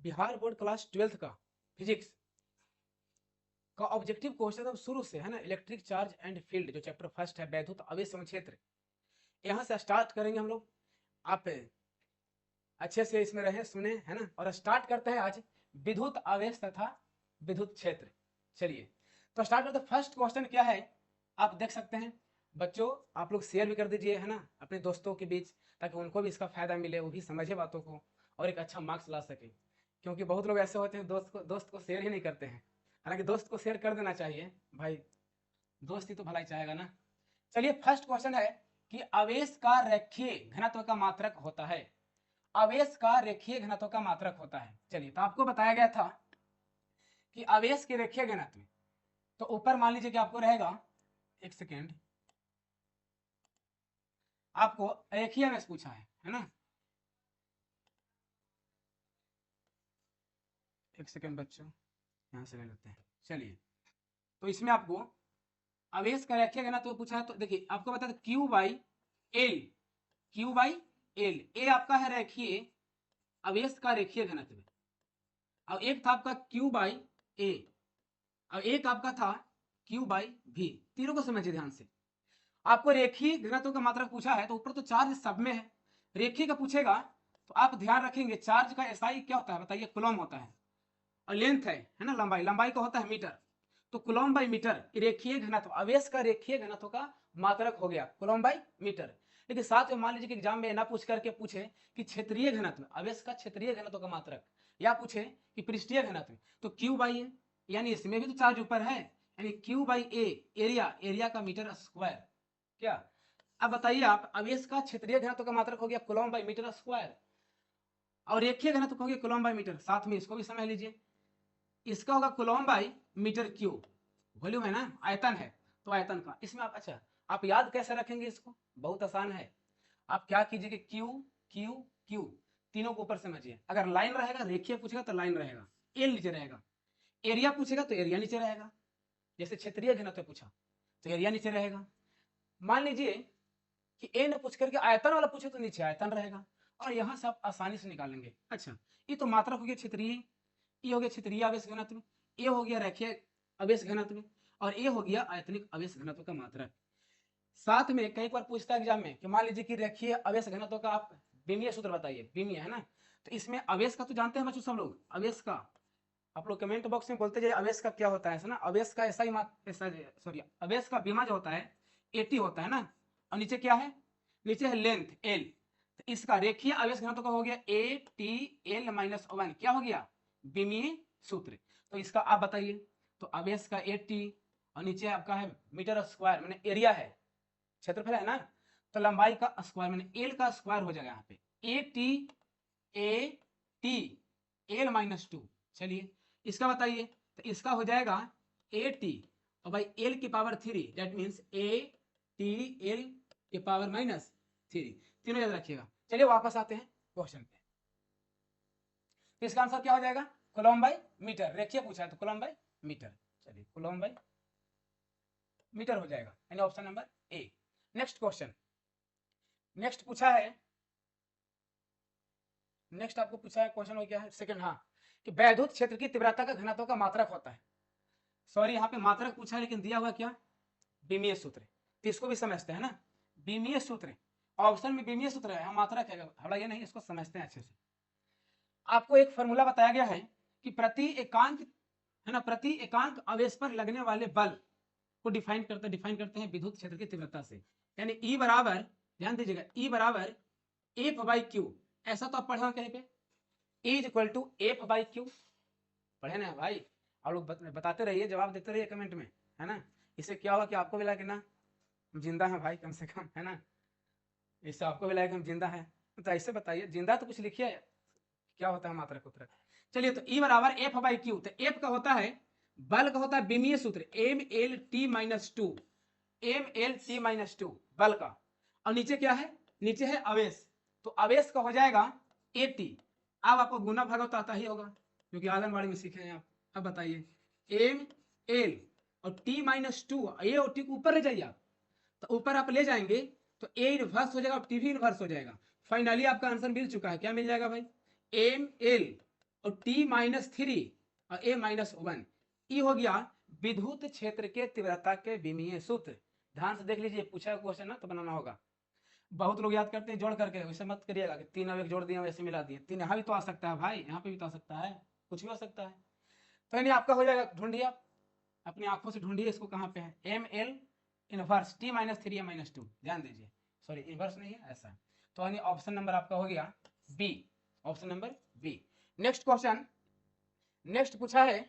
Bihar board class 12th का physics का objective question अब शुरू से है ना, इलेक्ट्रिक चार्ज एंड फील्ड जो चैप्टर फर्स्ट है, वैद्युत आवेश एवं क्षेत्र, यहाँ से स्टार्ट करेंगे हम लोग। आप अच्छे से इसमें रहे, सुने, है ना। और स्टार्ट करते हैं आज विद्युत आवेश तथा विद्युत क्षेत्र। चलिए तो स्टार्ट करते हैं। फर्स्ट क्वेश्चन क्या है आप देख सकते हैं बच्चों, आप लोग शेयर भी कर दीजिए है ना अपने दोस्तों के बीच, ताकि उनको भी इसका फायदा मिले, वो भी समझे बातों को और एक अच्छा मार्क्स ला सके। क्योंकि बहुत लोग ऐसे होते हैं दोस्त को शेयर ही नहीं करते हैं। हालांकि दोस्त को शेयर कर देना चाहिए भाई, दोस्त ही तो भलाई चाहेगा ना। चलिए फर्स्ट क्वेश्चन है कि आवेश का रेखीय घनत्व का मात्रक होता है। आवेश का रेखीय घनत्व का मात्रक होता है। चलिए तो आपको बताया गया था कि आवेश के रेखीय घनत्व, तो ऊपर मान लीजिए कि आपको रहेगा, एक सेकेंड, आपको रेखीय आवेश पूछा है ना। एक सेकेंड बच्चों, यहां से ले लेते हैं। चलिए तो इसमें आपको आवेश का रेखीय घनत्व पूछा है, तो देखिए आपको बता दें Q by L, Q by L, A आपका है रेखीय आवेश का रेखीय घनत्व, और एक था आपका क्यू बाई ए, और एक आपका था क्यू बाई भी। तीनों को समझिए ध्यान से। आपको रेखीय घनत्व का मात्रक पूछा है, तो ऊपर तो चार्ज सब में है, रेखीय का पूछेगा तो आप ध्यान रखेंगे चार्ज का एसआई क्या होता है बताइए, कूलम होता है, और लेंथ है ना, लंबाई, लंबाई का होता है मीटर। तो कूलम बाई मीटर रेखीय घनत्व, आवेश का रेखीय घनत्व का मात्रक हो गया कूलम बाई मीटर। लेकिन साथ में मान लीजिए कि एग्जाम में ना पूछ करके पूछे कि क्षेत्रीय घनत्व, आवेश का क्षेत्रीय घनत्व का मात्रक, या पूछे कि पृष्ठीय घनत्व, तो क्यू बाई ए, यानी इसमें भी तो चार्ज ऊपर है, यानी Q by A area, area का मीटर स्क्वायर। क्या अब बताइए आप, आवेश का क्षेत्रीय घनत्व का मात्रक हो गया कूलम बाई मीटर स्क्वायर, और रेखीय घनत्व हो गया कूलम बाई मीटर। साथ में इसको भी समझ लीजिए, इसका होगा coulomb by metre cube, volume है ना, आयतन है, तो आयतन का। इसमें आप अच्छा, आप याद कैसे रखेंगे इसको, बहुत आसान है। आप क्या कीजिए कि क्यू क्यू क्यू तीनों को ऊपर समझिए। अगर लाइन रहेगा, रेखीय पूछेगा तो लाइन रहेगा, एल नीचे रहेगा। एरिया पूछेगा तो एरिया नीचे रहेगा, जैसे क्षेत्रीय घनत्व पूछा तो एरिया नीचे रहेगा। मान लीजिए कि ए ने पूछ करके आयतन वाला पूछे तो नीचे आयतन रहेगा, और यहां से आप आसानी से निकालेंगे। अच्छा, ये तो मात्रक हो गया क्षेत्रीय, ये हो गया क्षेत्रीय आवेश घनत्व, ये हो गया रेखीय आवेश घनत्व, और ये हो गया आयतनिक आवेश घनत्व का मात्रक। साथ में कई बार पूछता है एग्जाम में कि मान लीजिए कि रेखीय आवेश घनत्व का आप विमीय सूत्र बताइए, विमीय है ना, तो इसमें आवेश का तो जानते हैं बच्चों सब लोग, आवेश का आप लोग कमेंट बॉक्स में बोलते जाइए आवेश का क्या होता है ना। आवेश का ऐसा ही ऐसा, सॉरी, आवेश का विमा जो होता है 80 होता है ना, और नीचे क्या है, नीचे है लेंथ एल। तो इसका रेखीय आवेश घनत्व का हो गया A T L minus one, क्या हो गया, विमीय सूत्र। तो इसका आप बताइए, तो आवेश का ए टी, और नीचे आपका है मीटर स्क्वायर, मैंने एरिया है, क्षेत्रफल है ना, तो लंबाई का स्क्वायर मैंने एल का स्क्वायर हो जाएगा यहाँ पे, A T L minus two. चलिए इसका बताइए, तो इसका हो जाएगा ए टी, और भाई एल की power three, that means A T L की पावर माइनस थ्री, तीनों याद रखिएगा। चलिए वापस आते हैं क्वेश्चन पे, तो इसका आंसर क्या हो जाएगा, कूलम बाई मीटर, रेखीय पूछा है तो कूलम बाई मीटर। चलिए कूलम बाई मीटर हो जाएगा, यानी ऑप्शन नंबर ए। नेक्स्ट क्वेश्चन, नेक्स्ट पूछा है, नेक्स्ट आपको पूछा है क्वेश्चन हो गया है सेकंड, हाँ, कि वैद्युत क्षेत्र की तीव्रता का घनत्व का मात्रक होता है। सॉरी यहाँ पे मात्रक पूछा है, लेकिन दिया हुआ क्या, विमीय सूत्र, तो इसको भी समझते हैं ना, विमीय सूत्र, ऑप्शन में विमीय सूत्र है, हम मात्रक है, हमारा ये नहीं, इसको समझते हैं अच्छे से। आपको एक फॉर्मूला बताया गया है कि प्रति एकांक, है ना, प्रति एकांक आवेश पर लगने वाले बल को डिफाइन करते हैं विद्युत क्षेत्र की तीव्रता से, यानी ई बराबर, ध्यान दीजिएगा, ई बराबर एफ बाई क्यू, ऐसा तो आप पढ़े हो कहीं पे, E is equal to F by Q, पढ़े ना भाई, आप लोग बताते रहिए, जवाब देते रहिए कमेंट में, है ना। इससे क्या होगा कि आपको भी लगे ना हम जिंदा हैं भाई, कम से कम, है ना, इससे आपको भी लगे हम जिंदा हैं। तो ऐसे बताइए, जिंदा तो कुछ लिखिए, क्या होता है मात्रक उत्तर। चलिए तो E बराबर एफ बाई क्यू, तो एफ का होता है, बल का होता है विमीय सूत्र M L T minus two, M L T minus two बल का, और नीचे क्या है, नीचे है आवेश, तो आवेश का हो जाएगा ए टी। अब आपको गुना भागा तो आता ही होगा, क्योंकि आंगनबाड़ी में सीखे हैं आप। अब बताइए एम एल और टी माइनस टू, ए और टी को ऊपर ले जाइए आप, तो ऊपर आप ले जाएंगे तो ए इनवर्स हो जाएगा, टी भी इनवर्स हो जाएगा। फाइनली आपका आंसर मिल चुका है, क्या मिल जाएगा भाई, एम एल और T-3 और A-1, ये हो गया विद्युत क्षेत्र के तीव्रता के विमीय सूत्र। ध्यान से देख लीजिए, पूछा क्वेश्चन ना तो बनाना होगा। बहुत लोग याद करते हैं जोड़ करके, वैसे मत करिएगा कि 3 और 1 जोड़ दिए वैसे मिला दिए। 3 यहाँ भी तो आ सकता है भाई, यहाँ पे भी तो आ सकता है, कुछ भी हो सकता है। तो यानी आपका हो जाएगा, ढूंढिए आप अपनी आंखों से, ढूंढिए इसको कहाँ पे है। ML इनवर्स T-3 या -2, ध्यान दीजिए, सॉरी इनवर्स नहीं है ऐसा। तो यानी ऑप्शन नंबर आपका हो गया B, option number B. Next question, next पूछा है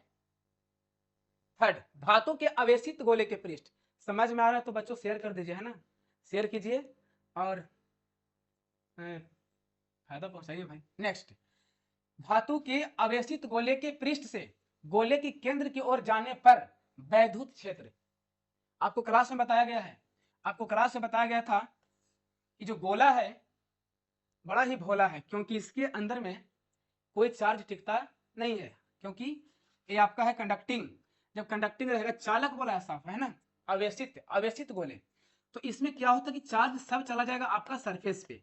थर्ड, धातु के अवेशित गोले के पृष्ठ। समझ में आ रहा है तो बच्चों शेयर कर दीजिए, है ना, शेयर कीजिए और फायदा पहुंचाइए भाई। नेक्स्ट, धातु के अवेशित गोले के पृष्ठ से गोले की केंद्र की ओर जाने पर वैद्युत क्षेत्र। आपको क्लास में बताया गया है, आपको क्लास में बताया गया था कि जो गोला है बड़ा ही भोला है, क्योंकि इसके अंदर में कोई चार्ज टिकता नहीं है, क्योंकि ये आपका है कंडक्टिंग। जब कंडक्टिंग रहेगा, चालक बोला है साफ, है ना, अवेशित, अवेशित गोले, तो इसमें क्या होता है कि चार्ज सब चला जाएगा आपका सरफेस पे,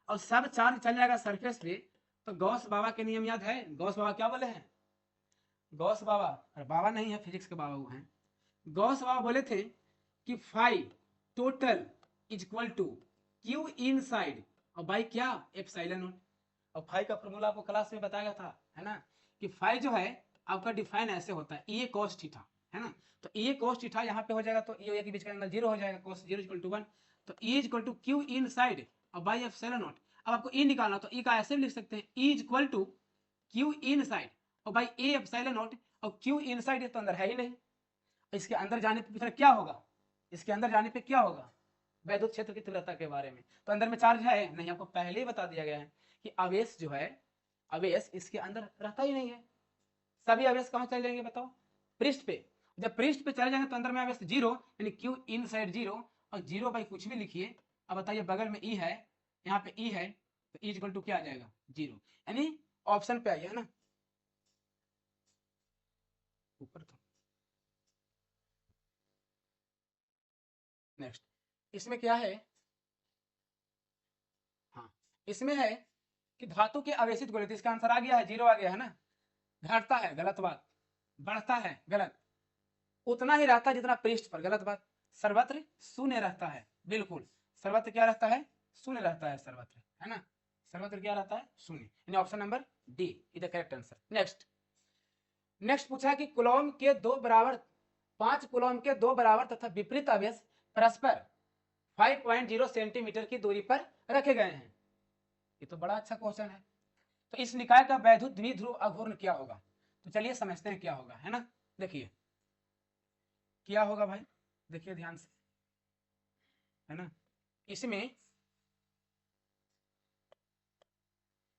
और सब चार्ज चल जाएगा सरफेस पे। तो गॉस बाबा के नियम याद है, गॉस बाबा क्या बोले हैं, गॉस बाबा, अरे बाबा नहीं है, फिजिक्स के बाबा वो हैं, गॉस बाबा बोले थे कि phi total is equal to Q inside और बाई क्या, एप्सिलॉन नॉट। और फाई का फॉर्मूला आपको क्लास में बताया था, है ना, कि फाई जो है आपका डिफाइन ऐसे होता है, ए कॉस थीटा, है ना। तो ए कॉस थीटा यहाँ पे हो जाएगा, तो ए के बीच का एंगल 0 हो जाएगा, कॉस 0 इक्वल टू 1। तो A equal to Q inside और बाई एप्सिलॉन नॉट। अब आपको ई निकालना, तो ई का ऐसे भी लिख सकते हैं, E equal to Q inside और बाई ए एप्सिलॉन नॉट। और क्यू इन साइड ये तो अंदर है ही नहीं, इसके अंदर जाने पे क्या होगा, इसके अंदर जाने पे क्या होगा, वैद्युत क्षेत्र की तीव्रता के बारे में। तो अंदर में चार्ज है नहीं, आपको पहले ही बता दिया गया है कि आवेश जो है, आवेश इसके अंदर रहता ही नहीं है। सभी आवेश कहाँ चले जाएंगे बताओ, पृष्ठ पे। जब पृष्ठ पे चले जाएंगे तो अंदर में आवेश 0, यानी क्यू इन साइड 0, और 0 बाई कुछ भी लिखिए। अब बताइए, बगल में ई है, यहाँ पे ई है, तो ई इक्वल टू क्या आ जाएगा, 0, यानी ऑप्शन पे आइए, है ना, ऊपर तो। नेक्स्ट, इसमें क्या है, हाँ, इसमें है कि धातु के अवेशित गोले, तो इसका आंसर आ गया है, 0 आ गया है ना। घटता है, गलत बात, बढ़ता है, गलत, उतना ही रहता है जितना पृष्ठ पर, गलत बात, सर्वत्र शून्य रहता है, बिल्कुल, सर्वत्र क्या रहता है, शून्य रहता है सर्वत्र, है ना, सर्वत्र क्या रहता है, शून्य, यानी option number D is the correct answer. Next, next पूछा कि कुलॉम के 5 कुलॉम के 2 बराबर तथा विपरीत आवेश परस्पर 5.0 सेंटीमीटर की दूरी पर रखे गए हैं। ये तो बड़ा अच्छा क्वेश्चन है। तो इस निकाय का वैद्युत द्विध्रुव अघूर्ण क्या होगा, तो चलिए समझते हैं क्या होगा, है ना। देखिए क्या होगा भाई, देखिए ध्यान से, है ना। इसमें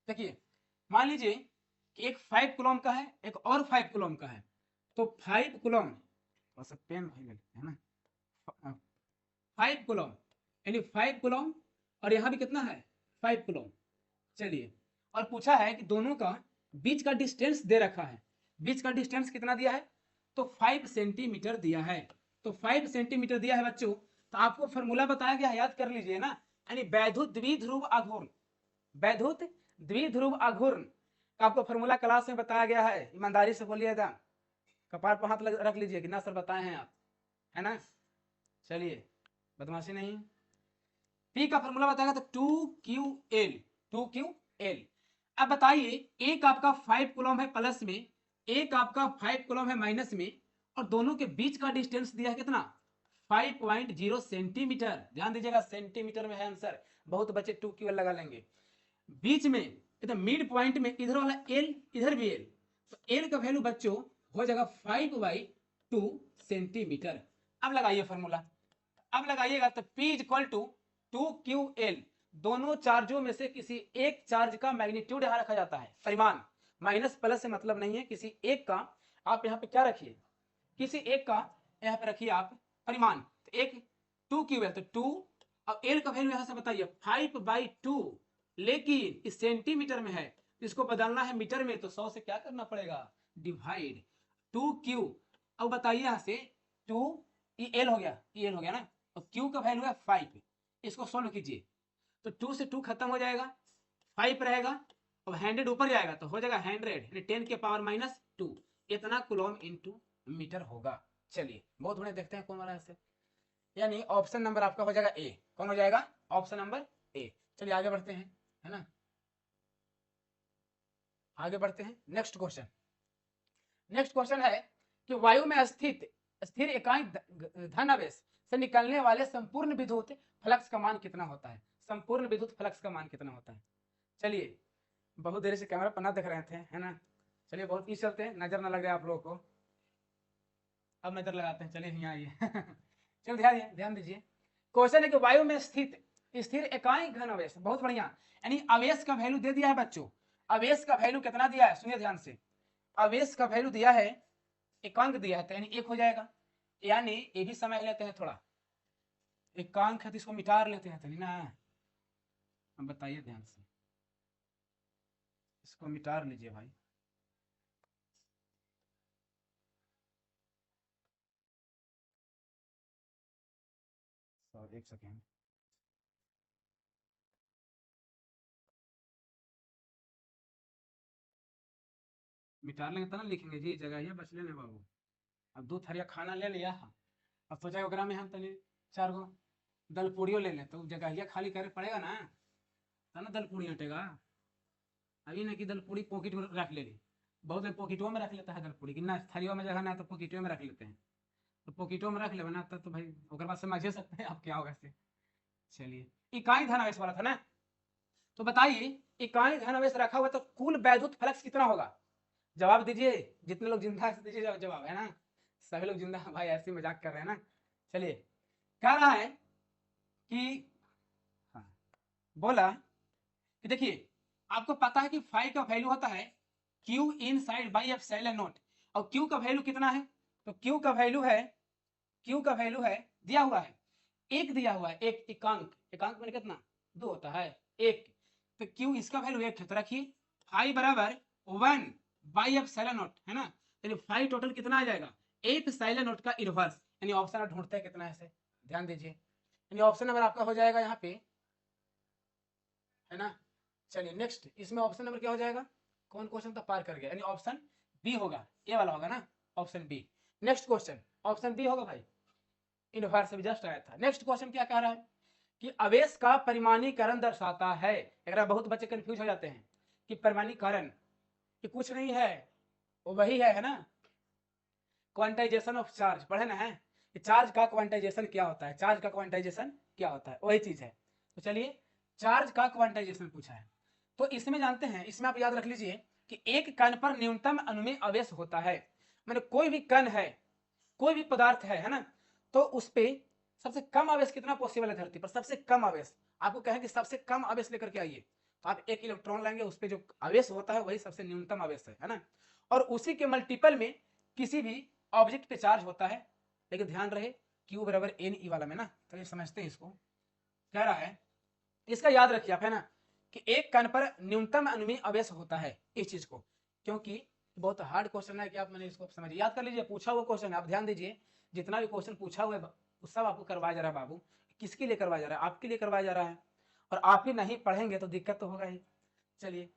देखिए, मान लीजिए कि एक 5 कुलॉम का है, एक और 5 कुलॉम का है। तो 5 कुलॉम, थोड़ा सा पेन भाई लगता है ना, 5 कुलॉम, यानी 5 कुलॉम, और यहाँ भी कितना है, 5 कुलॉम। चलिए, और पूछा है कि दोनों का बीच का डिस्टेंस दे रखा है, बीच का डिस्टेंस कितना दिया है, तो 5 सेंटीमीटर दिया है। तो 5 सेंटीमीटर दिया है बच्चों, तो आपको फॉर्मूला बताया गया है, याद कर लीजिए ना, यानी वैद्युत द्विध्रुव आघूर्ण, वैद्युत द्विध्रुव आघूर्ण का आपको फॉर्मूला क्लास में बताया गया है। ईमानदारी से बोलिएगा, कपार पर हाथ रख लीजिए, कितना सर बताए हैं आप, है ना। चलिए, बदमाशी नहीं। पी का फॉर्मूला बताएगा तो 2QL, 2QL। अब बताइए, एक आपका 5 कुलॉम है प्लस में, एक आपका 5 कुलॉम है माइनस में, और दोनों के बीच का डिस्टेंस दिया है कितना, 5.0 सेंटीमीटर। ध्यान दीजिएगा, सेंटीमीटर में है आंसर, बहुत बच्चे 2QL लगा लेंगे। बीच में एकदम मिड पॉइंट में इधर वाला एल, इधर भी एल, तो एल का वैल्यू बच्चों हो जाएगा 5/2 सेंटीमीटर। अब लगाइए फॉर्मूला, अब लगाइएगा तो P इक्वल टू 2QL, दोनों चार्जों में से किसी एक चार्ज का मैग्नीट्यूड यहां रखा जाता है, परिमाण, माइनस प्लस से मतलब नहीं है, किसी एक का आप यहाँ पे क्या रखिए, किसी एक का यहाँ पे रखिए आप परिमाण। तो एक 2QL, तो 2, अब एल का वैल्यू यहां से बताइए 5/2, लेकिन इस सेंटीमीटर में है, इसको बदलना है मीटर में, तो 100 से क्या करना पड़ेगा, डिवाइड 2Q। अब बताइए यहां से 2, ये एल हो गया, ये एल हो गया ना, और Q का वैल्यू है 5, इसको सोल्व कीजिए, तो 2 से 2 खत्म हो जाएगा, 5 रहेगा, अब 100 ऊपर जाएगा तो हो जाएगा 100 यानी 10 के पावर -2 इतना कूलम इनटू मीटर होगा। चलिए बहुत बढ़िया, देखते हैं कौन वाला है। यानी ऑप्शन नंबर आपका हो जाएगा ए। कौन हो जाएगा? ऑप्शन नंबर ए। चलिए आगे बढ़ते हैं, है ना, आगे बढ़ते हैं। नेक्स्ट क्वेश्चन, नेक्स्ट क्वेश्चन है कि वायु में स्थित स्थिर इकाई धनावेश से निकलने वाले संपूर्ण विद्युत फ्लक्स का मान कितना होता है? संपूर्ण विद्युत फ्लक्स का मान कितना होता है? चलिए बहुत देर से कैमरा पन्ना देख रहे थे, है ना। चलिए बहुत पीछे चलते हैं, नजर ना लगे आप लोगों को। अब नजर लगाते हैं, चलिए यहाँ आइए चलिए ध्यान दीजिए। क्वेश्चन है कि वायु में स्थित स्थिर इकाई घन आवेश, बहुत बढ़िया, यानी आवेश का वैल्यू दे दिया है बच्चों। आवेश का वैल्यू कितना दिया है? सुनिए ध्यान से, आवेश का वैल्यू दिया है, एकांक दिया है, तो यानी 1 हो जाएगा। यानी ये भी समझ लेते हैं थोड़ा, एकांक है तो इसको मिटा लेते हैं, चलिए ना। अब बताइए ध्यान से, इसको मिटा लीजिए भाई। एक सेकेंड, मिटा लेंगे तो ना लिखेंगे जी, जगह ही बच लेने बाबू। अब 2 थरिया खाना ले लिया, अब सोचा ओकरा में हम तनी 4 गो दल पूड़ियों ले ले, तो जगह खाली करे पड़ेगा ना, तब ना दल पूड़ी हटेगा। अभी ना कि दल पूड़ी पॉकेट में रख ले ली, बहुत लोग पॉकेटों में रख लेता है दल पूड़ी, कि ना थरियों में जगह ना तो पॉकेटों में रख लेते हैं, तो पॉकेटों में रख ले ना तो भाई ओकर बाद समझ सकते हैं आप क्या होगा से। चलिए इकाई धनावेश वाला था ना, तो बताइए इकाई धनावेश रखा हुआ तो कुल वैद्युत फ्लक्स कितना होगा? जवाब दीजिए, जितने लोग जिंदा है दीजिए जवाब, है ना। सभी लोग जिंदा भाई, ऐसे मजाक कर रहे हैं ना। चलिए कह रहा है कि हाँ, बोला कि देखिए आपको पता है कि फाई का वैल्यू होता है Q in side by epsilon naught, और क्यू का वैल्यू कितना है? तो क्यू का वैल्यू है, क्यू का वैल्यू है दिया हुआ है, एक दिया हुआ है, एक एकांक, एकांक में कितना 2 होता है, एक, तो क्यू इसका वैल्यू 1 है, तो रखिए फाई बराबर 1 बाई एप्सिलॉन नॉट, है ना। यानी फाई टोटल कितना आ जाएगा? एप्सिलॉन नॉट का इनवर्स, यानी ऑप्शन ढूंढते हैं कितना है ऐसे, ध्यान दीजिए। यानी ऑप्शन नंबर आपका हो जाएगा यहाँ पे, है ना। चलिए नेक्स्ट, इसमें ऑप्शन नंबर क्या हो जाएगा? कौन क्वेश्चन तो पार कर गया, यानी ऑप्शन बी होगा, ये वाला होगा ना, option B. Next question option B होगा भाई, इनवर्स से भी जस्ट आया था। नेक्स्ट क्वेश्चन क्या कह रहा है कि आवेश का परिमाणीकरण दर्शाता है। अगर बहुत बच्चे कंफ्यूज हो जाते हैं कि परिमाणीकरण कि कुछ नहीं है, वो वही है ना, क्वांटाइजेशन ऑफ चार्ज, पढ़े ना है, कि चार्ज का क्वांटाइजेशन क्या होता है, चार्ज का क्वांटाइजेशन क्या होता है, वही चीज है। तो चलिए चार्ज का क्वांटाइजेशन पूछा है, तो इसमें जानते हैं, इसमें आप याद रख लीजिए कि एक कण पर न्यूनतम अनुमेय आवेश होता है। मैंने कोई भी कण है, कोई भी पदार्थ है ना, तो उस पे सबसे कम आवेश कितना पॉसिबल है धरती पर? सबसे कम आवेश आपको कहें कि सबसे कम आवेश लेकर के आइए, तो आप 1 इलेक्ट्रॉन लाएंगे, उस पर जो आवेश होता है वही सबसे न्यूनतम आवेश है ना। और उसी के मल्टीपल में किसी भी ऑब्जेक्ट पे चार्ज होता है, लेकिन ध्यान रहे क्यू बराबर एन ई वाला में ना, तो ये समझते हैं इसको, कह रहा है इसका याद रखिए आप, है ना, कि एक कण पर न्यूनतम अनुमेय आवेश होता है, इस चीज को, क्योंकि बहुत हार्ड क्वेश्चन है कि आप मैंने इसको समझिए, याद कर लीजिए, पूछा हुआ क्वेश्चन है, आप ध्यान दीजिए, जितना भी क्वेश्चन पूछा हुआ है वो सब आपको करवाया जा रहा है बाबू। किसके लिए करवाया जा रहा है? आपके लिए करवाया जा रहा है, और आप ही नहीं पढ़ेंगे तो दिक्कत तो होगा ही। चलिए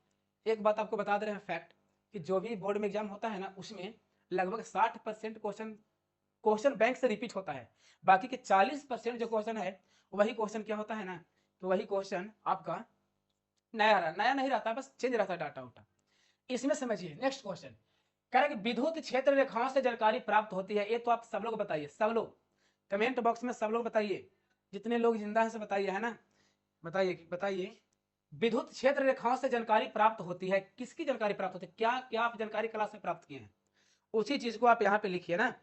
एक बात आपको बता दे रहे हैं फैक्ट, कि जो भी बोर्ड में एग्जाम होता है ना, उसमें लगभग 60% क्वेश्चन बैंक से रिपीट होता है, बाकी के 40% जो क्वेश्चन है वही क्वेश्चन क्या होता है ना, तो वही क्वेश्चन आपका नया नहीं रहता, बस चेंज रहता है डाटा उटा। इसमें समझिए नेक्स्ट क्वेश्चन कह रहा है कि विद्युत क्षेत्र रेखाओं से जानकारी प्राप्त होती है, ये तो आप सब लोग बताइए, सब लोग कमेंट बॉक्स में सब लोग बताइए, जितने लोग जिंदा हैं से बताइए, है ना, बताइए बताइए। विद्युत क्षेत्र रेखाओं से जानकारी प्राप्त होती है, किसकी जानकारी प्राप्त होती है? क्या क्या आप जानकारी क्लास में प्राप्त किए हैं? उसी चीज को आप यहाँ पे लिखिए ना,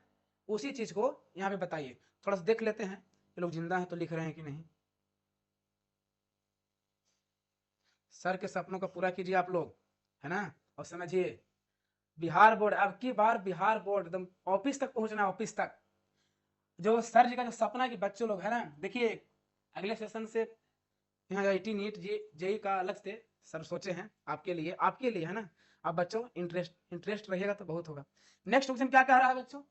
उसी चीज को यहाँ पे बताइए। थोड़ा सा देख लेते हैं ये लोग जिंदा हैं तो लिख रहे हैं कि नहीं। सर के सपनों को पूरा कीजिए आप लोग, है ना, और समझिए बिहार बोर्ड, अब की बार बिहार बोर्ड एकदम ऑफिस तक पहुंचना, ऑफिस तक। जो सर जी का जो सपना है कि बच्चों लोग, है ना, देखिए अगले सेशन से यहाँ IIT नीट जेई का अलग से सर सोचे हैं आपके लिए है ना। आप बच्चों इंटरेस्ट रहिएगा तो बहुत होगा। नेक्स्ट क्वेश्चन क्या कह रहा है बच्चों?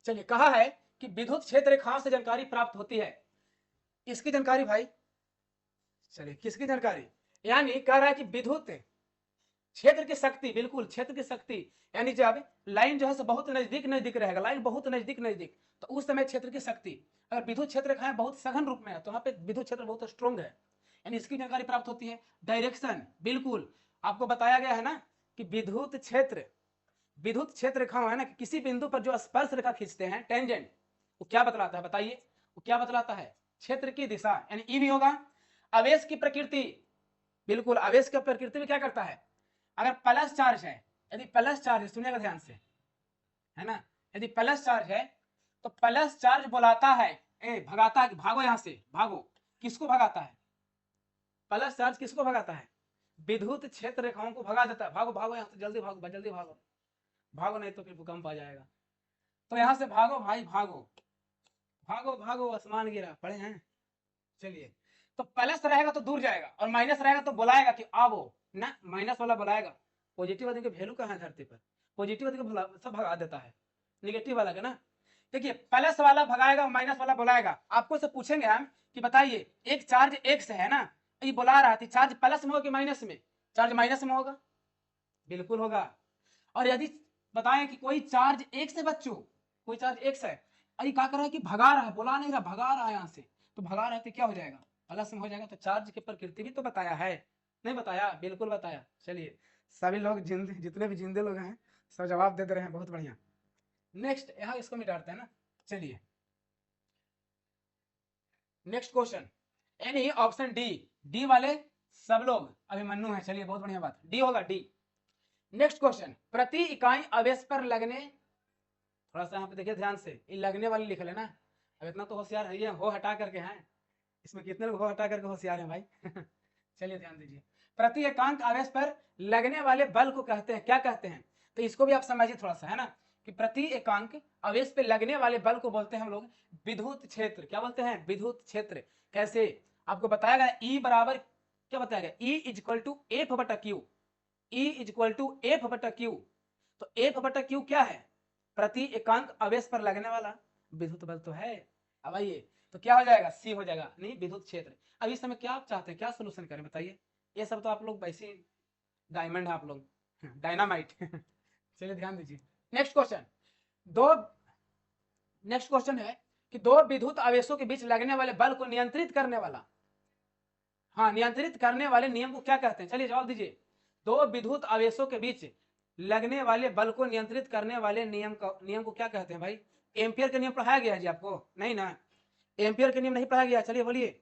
चलिए कहा है कि विद्युत क्षेत्र रेखाओं से जानकारी प्राप्त होती है, किसकी जानकारी भाई? चलिए किसकी जानकारी, यानी कह रहा है कि विद्युत क्षेत्र की शक्ति, बिल्कुल क्षेत्र की शक्ति, यानी जब लाइन जो है सो बहुत नजदीक नजदीक रहेगा, लाइन बहुत नजदीक नजदीक, तो उस समय क्षेत्र की शक्ति। अगर विद्युत क्षेत्र रेखाएं बहुत सघन रूप में है तो वहां पे विद्युत क्षेत्र बहुत स्ट्रॉन्ग है, यानी इसकी जानकारी प्राप्त होती है। डायरेक्शन, बिल्कुल आपको बताया गया है ना कि विद्युत क्षेत्र रेखा है ना, कि किसी बिंदु पर जो स्पर्श रेखा खींचते हैं टेंजेंट, वो क्या बतलाता है बताइए, वो क्या बतलाता है? क्षेत्र की दिशा, यानी ई भी होगा। आवेश की प्रकृति, बिल्कुल आवेश की प्रकृति में क्या करता है, अगर प्लस चार्ज है, यदि प्लस चार्ज है, सुनिएगा ध्यान से, है ना, यदि प्लस चार्ज है तो प्लस चार्ज बुलाता है, भगाता है, भागो यहां से भागो, किसको भगाता है? प्लस चार्ज किसको भगाता है? विद्युत क्षेत्र रेखाओं को भगा देता है, भागो भागो यहां से, जल्दी भागो जल्दी भागो, भागो नहीं तो फिर भूकंप आ जाएगा। तो यहां से भागो भाई भागो, भागो भागो, आसमान गिरा, पड़े हैं। चलिए, तो प्लस रहेगा तो दूर जाएगा और माइनस रहेगा तो बुलाएगा कि आवो ना, माइनस वाला बुलाएगा। पॉजिटिव वाले की वैल्यू कहाँ है धरती पर? पॉजिटिव वाले को सब भगा देता है, निगेटिव वाला का ना। देखिए, प्लस वाला भगाएगा, माइनस वाला बुलाएगा। आपको से पूछेंगे हम कि बताइए, एक चार्ज एक से है ना, ये बुला रहा थी, चार्ज प्लस में होगा कि माइनस में? चार्ज माइनस में होगा, बिल्कुल होगा। और यदि बताएं कि कोई चार्ज एक से बच्चों, कोई चार्ज एक से है, अरे क्या कर रहा है कि भगा रहा है, बुला नहीं रहा, भगा रहा है यहाँ से, तो भगा रहा है तो क्या हो जाएगा? प्लस में हो जाएगा। तो चार्ज की प्रकृति भी तो बताया है, नहीं बताया? बिल्कुल बताया। चलिए, सभी लोग जिंदे, जितने भी जिंदे लोग हैं सब जवाब दे रहे हैं, बहुत बढ़िया। नेक्स्ट, यहाँ इसको मिटाते हैं ना। चलिए, नेक्स्ट क्वेश्चन, यानी ऑप्शन डी, डी वाले सब लोग अभिमन्यु है। चलिए, बहुत बढ़िया बात, डी होगा, डी। नेक्स्ट क्वेश्चन, प्रति इकाई आवेश पर लगने, थोड़ा सा यहाँ पे देखिए ध्यान से, ये लगने वाले लिख लेना। अब इतना तो होशियार है, ये हो हटा करके हैं, इसमें कितने लोग हो हटा करके होशियार हैं भाई? चलिए ध्यान दीजिए, प्रति एकांक आवेश पर लगने वाले बल को कहते हैं, क्या कहते हैं? तो इसको भी आप समझिए थोड़ा सा, है ना, कि प्रति एकांक आवेश पे लगने वाले बल को बोलते हैं हम लोग विद्युत क्षेत्र। क्या बोलते हैं? विद्युत क्षेत्र। कैसे? आपको बताया गया ई बराबर, क्या बताया गया, E is equal to F बटा Q, E is equal to F बटा क्यू। तो एफ बटा क्यू क्या है? प्रति एकांक आवेश पर लगने वाला विद्युत बल तो है। अब आइए, तो क्या हो जाएगा? सी हो जाएगा, नहीं विद्युत क्षेत्र। अब इस समय क्या आप चाहते हैं, क्या सोल्यूशन करें बताइए? ये सब तो आप लोग वैसे डायमंड है आप लोग, डायनामाइट। चलिए ध्यान दीजिए, नेक्स्ट क्वेश्चन, दो नेक्स्ट क्वेश्चन है कि दो विद्युत आवेशों के बीच लगने वाले बल को नियंत्रित करने वाला, हाँ, नियंत्रित करने वाले नियम को क्या कहते हैं? चलिए जवाब दीजिए। दो विद्युत आवेशों के बीच लगने वाले बल को नियंत्रित करने वाले नियम को क्या कहते हैं भाई? एम्पियर का नियम पढ़ाया गया है जी आपको? नहीं ना, एम्पियर का नियम नहीं पढ़ाया गया। चलिए बोलिए,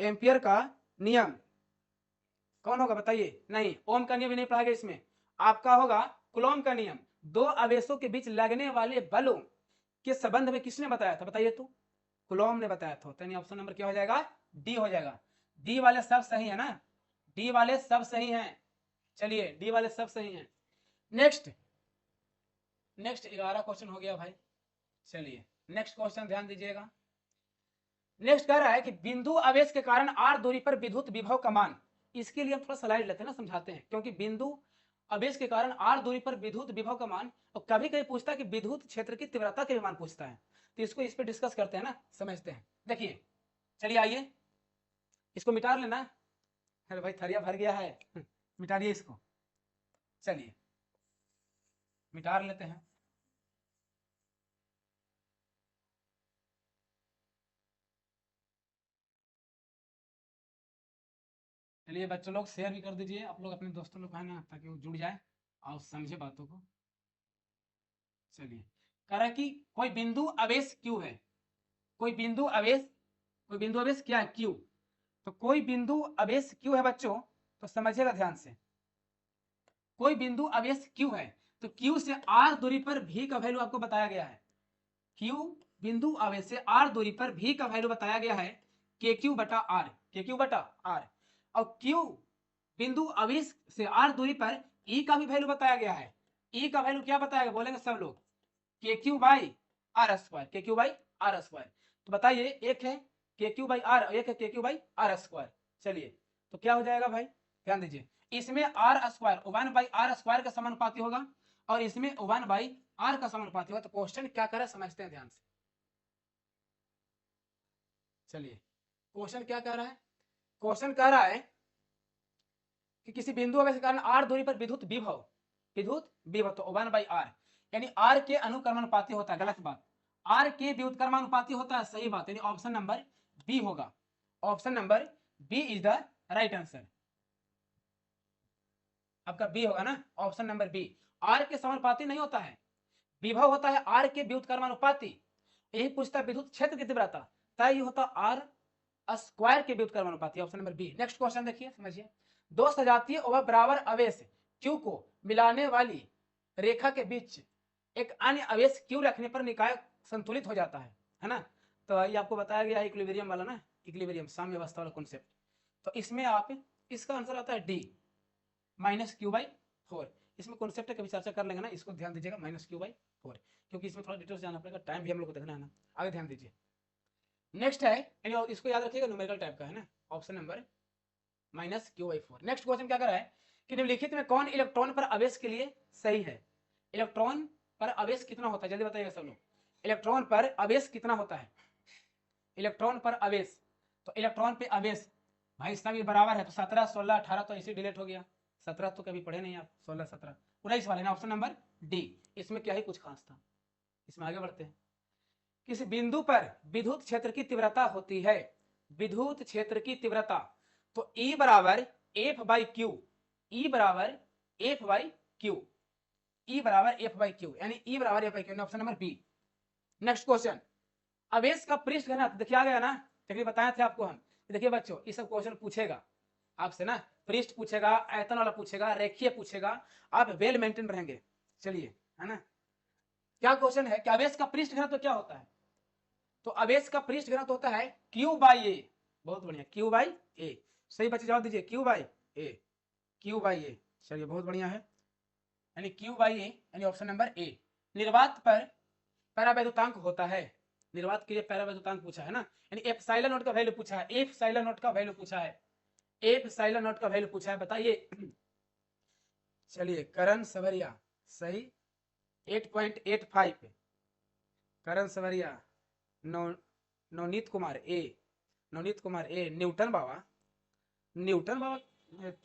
एम्पियर का नियम कौन होगा बताइए? नहीं, ओम का नियम भी नहीं पढ़ाया गया इसमें। आपका होगा कुलॉम का नियम। दो आवेशों के बीच लगने वाले बलों के संबंध में किसने बताया था बताइए? तो कुलॉम ने बताया था। तो ऑप्शन नंबर क्या हो जाएगा? डी हो जाएगा। डी वाले सब सही है ना, डी वाले सब सही हैं। चलिए, डी वाले सब सही हैं। नेक्स्ट, नेक्स्ट 11 क्वेश्चन हो गया भाई। चलिए, नेक्स्ट क्वेश्चन ध्यान दीजिएगा। नेक्स्ट कह रहा है कि बिंदु आवेश के कारण आर दूरी पर विद्युत विभव का मान। इसके लिए हम थोड़ा स्लाइड लेते हैं ना, समझाते हैं, क्योंकि बिंदु आवेश के कारण आर दूरी पर विद्युत विभव का मान, और कभी कभी पूछता है कि विद्युत क्षेत्र की तीव्रता के भी मान पूछता है। तो इसको इस पर डिस्कस करते हैं ना, समझते हैं। देखिए, चलिए आइए, इसको मिटा लेना। अरे भाई थरिया भर गया है, मिटाइए इसको। चलिए मिटा लेते हैं। चलिए बच्चों लोग शेयर भी कर दीजिए, आप लोग अपने दोस्तों लोग है ना, ताकि वो जुड़ जाए और समझे बातों को। चलिए, कह रहा है कि कोई बिंदु आवेश क्यू है, कोई बिंदु आवेश, कोई बिंदु आवेश क्या है? क्यू। तो कोई बिंदु आवेश क्यू है बच्चों, तो समझिएगा ध्यान से, कोई बिंदु आवेश क्यू है, तो क्यू से आर दूरी पर भी का वैल्यू आपको बताया गया है। क्यू बिंदु आवेश से आर दूरी पर भी का वैल्यू बताया गया है, के क्यू बटा आर, के क्यू बटा आर। और क्यू बिंदु आवेश से आर दूरी पर ई का भी वैल्यू बताया गया है। ई का वैल्यू क्या बताया गया, बोलेंगे सब लोग? के क्यू बाई आर स्क्वायर, के क्यू बाई आर स्क्वायर। तो बताइए, एक है के क्यू बाई आर, एक है के क्यू बाई आर स्क्वायर। चलिए, तो क्या हो जाएगा भाई? ध्यान दीजिए, इसमें R square 1 by R square का समानुपाती होगा, और इसमें 1 बाई आर का समानुपाती होगा। तो क्वेश्चन क्या कर रहा है समझते हैं ध्यान से। चलिए, क्वेश्चन क्या कह रहा है? क्वेश्चन कह रहा है कि किसी बिंदु आवेश के कारण r दूरी पर विद्युत विभव तो 1/r, यानी r के अनुक्रमानुपाती होता है, गलत बात, r के व्युत्क्रमानुपाती होता है, सही बात, यानी ऑप्शन नंबर बी होगा, option number B is the right answer, आपका बी होगा ना, ऑप्शन नंबर बी। r के समानुपाती नहीं होता है, विभव होता है r के व्युत्क्रमानुपाती, यही पूछता है विद्युत क्षेत्र की तीव्रता, तय होता r स्क्वायर के व्युत्क्रमानुपाती, option number B. Next question देखिए, समझिए, दो सजातीय व बराबर आवेश q को मिलाने वाली रेखा के बीच एक अन्य आवेश q रखने पर निकाय संतुलित हो जाता है ना। तो ये आपको बताया गया इक्विलिब्रियम वाला ना, इक्विलिब्रियम साम्य अवस्था वाला कॉन्सेप्ट। तो इसमें आप इसका आंसर आता है डी -q/4। इसमें कॉन्सेप्ट कभी चर्चा कर लेंगे ना, इसको ध्यान दीजिएगा -q/4, क्योंकि इसमें थोड़ा डिटेल्स जाना पड़ेगा, टाइम भी हम लोग को देखना है ना, आगे ध्यान दीजिए। नेक्स्ट है, इसको याद रखिएगा, न्यूमेरिकल टाइप का है ना, option number -q/4। Next question क्या कर रहा है कि निम्नलिखित में कौन इलेक्ट्रॉन पर आवेश के लिए सही है। इलेक्ट्रॉन पर आवेश कितना होता है, जल्दी बताइएगा सब लोग, इलेक्ट्रॉन पर आवेश कितना होता है, इलेक्ट्रॉन पर आवेश, तो इलेक्ट्रॉन पे आवेश भाई सब ये बराबर है, तो 17 16 18 तो ऐसे डिलीट हो गया, 17 तो कभी पढ़े नहीं आप, 16 17 19 वाले ना, ऑप्शन नंबर डी। इसमें क्या ही कुछ खास था, इसमें आगे बढ़ते हैं। किसी बिंदु पर विद्युत क्षेत्र की तीव्रता होती है, विद्युत क्षेत्र की तीव्रता, तो E बराबर F/Q, E बराबर F/Q, E बराबर F/Q, यानी E बराबर F/Q, option number B. Next question, आवेश का पृष्ठ घनत्व देखिए आ गया ना, देखिए बताए थे आपको हम, देखिए बच्चों ये सब क्वेश्चन पूछेगा आपसे ना, पृष्ठ पूछेगा, आयतन वाला पूछेगा, रेखीय पूछेगा, आप वेल मेंटेन रहेंगे। चलिए, है ना, क्या क्वेश्चन है कि आवेश का पृष्ठ घनत्व क्या होता है, तो आवेश का पृष्ठ घनत्व होता है Q/A, बहुत बढ़िया, Q/A, सही बच्चे जवाब दीजिए, Q/A, Q/A, चलिए बहुत बढ़िया है, यानी Q/A, यानी ऑप्शन नंबर ए। निर्वात पर परावैद्युतांक होता है, निर्वात के लिए परावैद्युतांक पूछा है ना, यानी एप्सिलॉन नॉट का वैल्यू पूछा है, एप्सिलॉन नॉट का वैल्यू पूछा है, एप्सिलॉन नॉट का वैल्यू पूछा है, बताइए। चलिए करण सवरिया सही, 8.85, करण सवरिया, नवनीत कुमार ए, न्यूटन बाबा,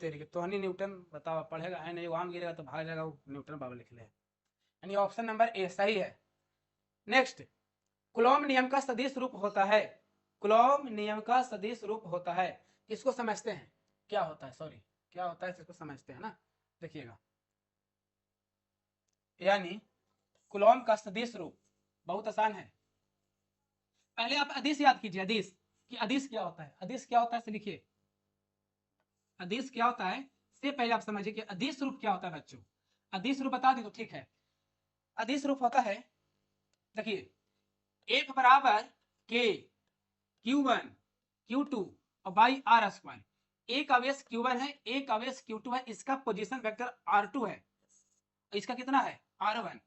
तेरी तो हनी न्यूटन बताओ, पढ़ेगा है नहीं, वहां गिरेगा तो भाग जाएगा, न्यूटन बाबा लिख ले, यानी ऑप्शन नंबर ए सही है। नेक्स्ट, कूलॉम नियम का सदिश रूप होता है, कूलॉम नियम का सदिश रूप होता है, इसको समझते हैं क्या होता है, सॉरी क्या होता है इसको समझते हैं ना, देखिएगा, यानी कूलॉम का सदिश रूप बहुत आसान है, पहले आप अदिश याद कीजिए, अदिश कि अदिश क्या होता है, अदिश क्या होता है से लिखिए, अदिश क्या होता है से पहले आप समझिए कि अदिश रूप क्या होता है बच्चों, अदिश रूप बता दी तो ठीक है। अदिश रूप होता है, देखिए, F बराबर K Q1 Q2 और बाई R स्क्वायर, एक आवेश Q1 है, एक आवेश Q2 है, इसका पोजीशन वेक्टर R2 है, इसका कितना है R1,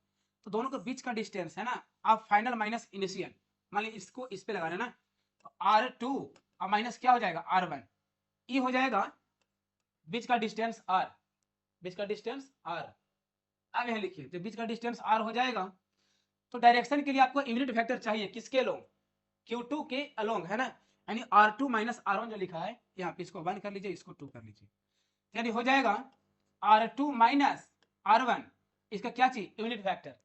तो दोनों के बीच का डिस्टेंस है ना, आप फाइनल माइनस इनिशियल, मान लीजिए इसको इस पे लगा रहे ना, तो R2 और माइनस क्या हो जाएगा R1, ये हो जाएगा बीच का डिस्टेंस R, बीच का डिस्टेंस R, अब यह लिखिए, जब बीच का डिस्टेंस R हो जाएगा तो डायरेक्शन के लिए आपको यूनिट वेक्टर चाहिए, किसके अलोंग, Q2 के अलोंग, है ना, यानी R2 माइनस R1 जो लिखा है यहाँ पे, इसको 1 कर लीजिए, इसको 2 कर लीजिए, यानी हो जाएगा R2 माइनस R1, इसका क्या चाहिए यूनिट वेक्टर,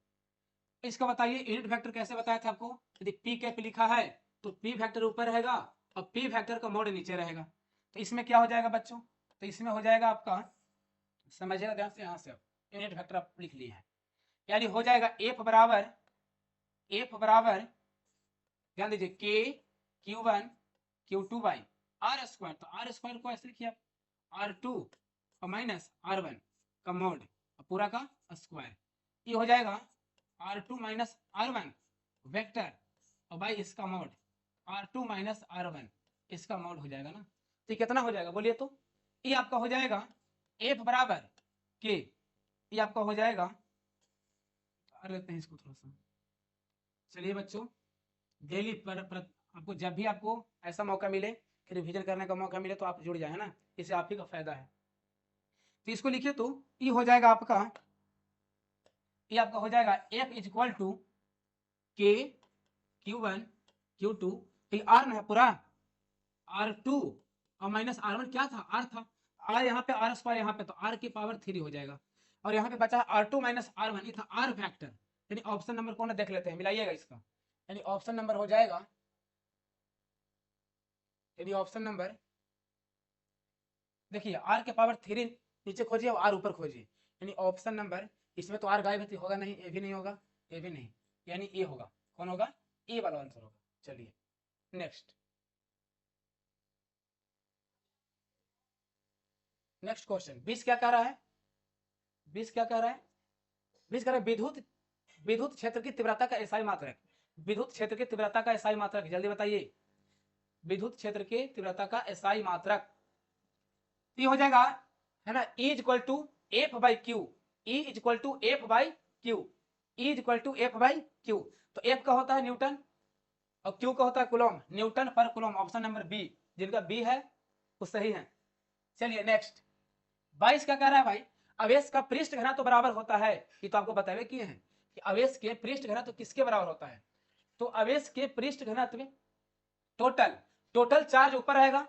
इसका बताइए यूनिट वेक्टर कैसे बताया था आपको, यदि P कैप लिखा है तो P वेक्टर ऊपर रहेगा और P वेक्टर का मोड नीचे रहेगा, तो इसमें क्या हो जाएगा बच्चों, तो इसमें हो जाएगा आपका, समझिएगा ध्यान से, यहाँ से आप यूनिट वेक्टर आप लिख लिए हैं, यानी हो जाएगा F बराबर ध्यान दीजिए K Q1 Q2 by R square, तो R स्क्वायर को ऐसे लिखिए आप R2 और माइनस R1 का मोड पूरा का स्क्वायर, ये हो जाएगा R2 माइनस R1 वेक्टर और बाई इसका मोड R2 माइनस R1, इसका मोड हो जाएगा ना, तो ये कितना हो जाएगा बोलिए, तो ये आपका हो जाएगा F बराबर K, ये आपका हो जाएगा, कर लेते हैं इसको थोड़ा सा, चलिए बच्चों, डेली पर आपको जब भी आपको ऐसा मौका मिले कि रिवीजन करने का मौका मिले तो आप जुड़ जाए, है ना, इससे आप ही का फायदा है। तो इसको लिखिए, तो ये हो जाएगा आपका, ये आपका हो जाएगा F is equal to K Q1 Q2, ये R है पूरा, R2 और माइनस R1 क्या था, R था, आर यहाँ पे आर स्क्वायर यहाँ पे, तो आर की पावर 3 हो जाएगा। और यहाँ पे बचा R2 माइनस R1, ये था आर फैक्टर। यानी ऑप्शन नंबर कौन है देख लेते हैं, मिलाइएगा इसका। यानी ऑप्शन नंबर हो जाएगा, यदि ऑप्शन नंबर देखिए आर के पावर 3 नीचे खोजिए और आर ऊपर खोजिए, यानी ऑप्शन नंबर इसमें तो आर गायब होगा नहीं, ए भी नहीं होगा, ए भी नहीं, यानी ए होगा। कौन होगा? ए वाला आंसर होगा। चलिए नेक्स्ट, नेक्स्ट क्वेश्चन 20 क्या कह रहा है? 20 क्या कह रहा है? 20 कह रहा है विद्युत विद्युत क्षेत्र की तीव्रता का एसआई मात्रक, विद्युत क्षेत्र की तीव्रता का एसआई मात्रक जल्दी बताइए। विद्युत क्षेत्र की तीव्रता का एसआई मात्रक हो जाएगा, है ना, E equal to F by Q, E equal to F by Q, E equal to F by Q. तो एफ का होता है न्यूटन और क्यू का होता है कूलम, न्यूटन पर कूलम। ऑप्शन नंबर बी, जिनका बी है वो सही है। चलिए नेक्स्ट 22 क्या कह रहा है भाई? आवेश का पृष्ठ घनत्व तो बराबर होता है, ये तो आपको बतावे किए हैं कि आवेश के पृष्ठ घनत्व तो किसके बराबर होता है। तो आवेश के पृष्ठ घनत्व टोटल टोटल चार्ज ऊपर रहेगा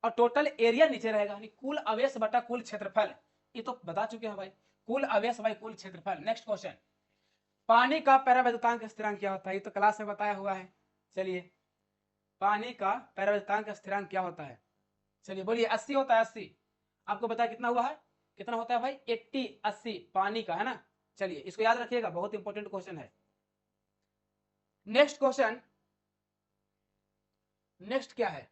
और टोटल एरिया नीचे रहेगा, यानी कुल आवेश बटा कुल क्षेत्रफल। ये तो बता चुके हैं भाई, कुल आवेश बाई कुल क्षेत्रफल। नेक्स्ट क्वेश्चन, पानी का परावैद्युतांक स्थिरांक क्या होता है? ये तो क्लास में बताया हुआ है। चलिए पानी का परावैद्युतांक स्थिरांक क्या होता है? चलिए बोलिए। 80 होता है, 80। आपको पता है कितना हुआ है? कितना होता है भाई? 80, 80 पानी का, है ना। चलिए इसको याद रखिएगा, बहुत इंपॉर्टेंट क्वेश्चन है। नेक्स्ट क्वेश्चन, नेक्स्ट क्या है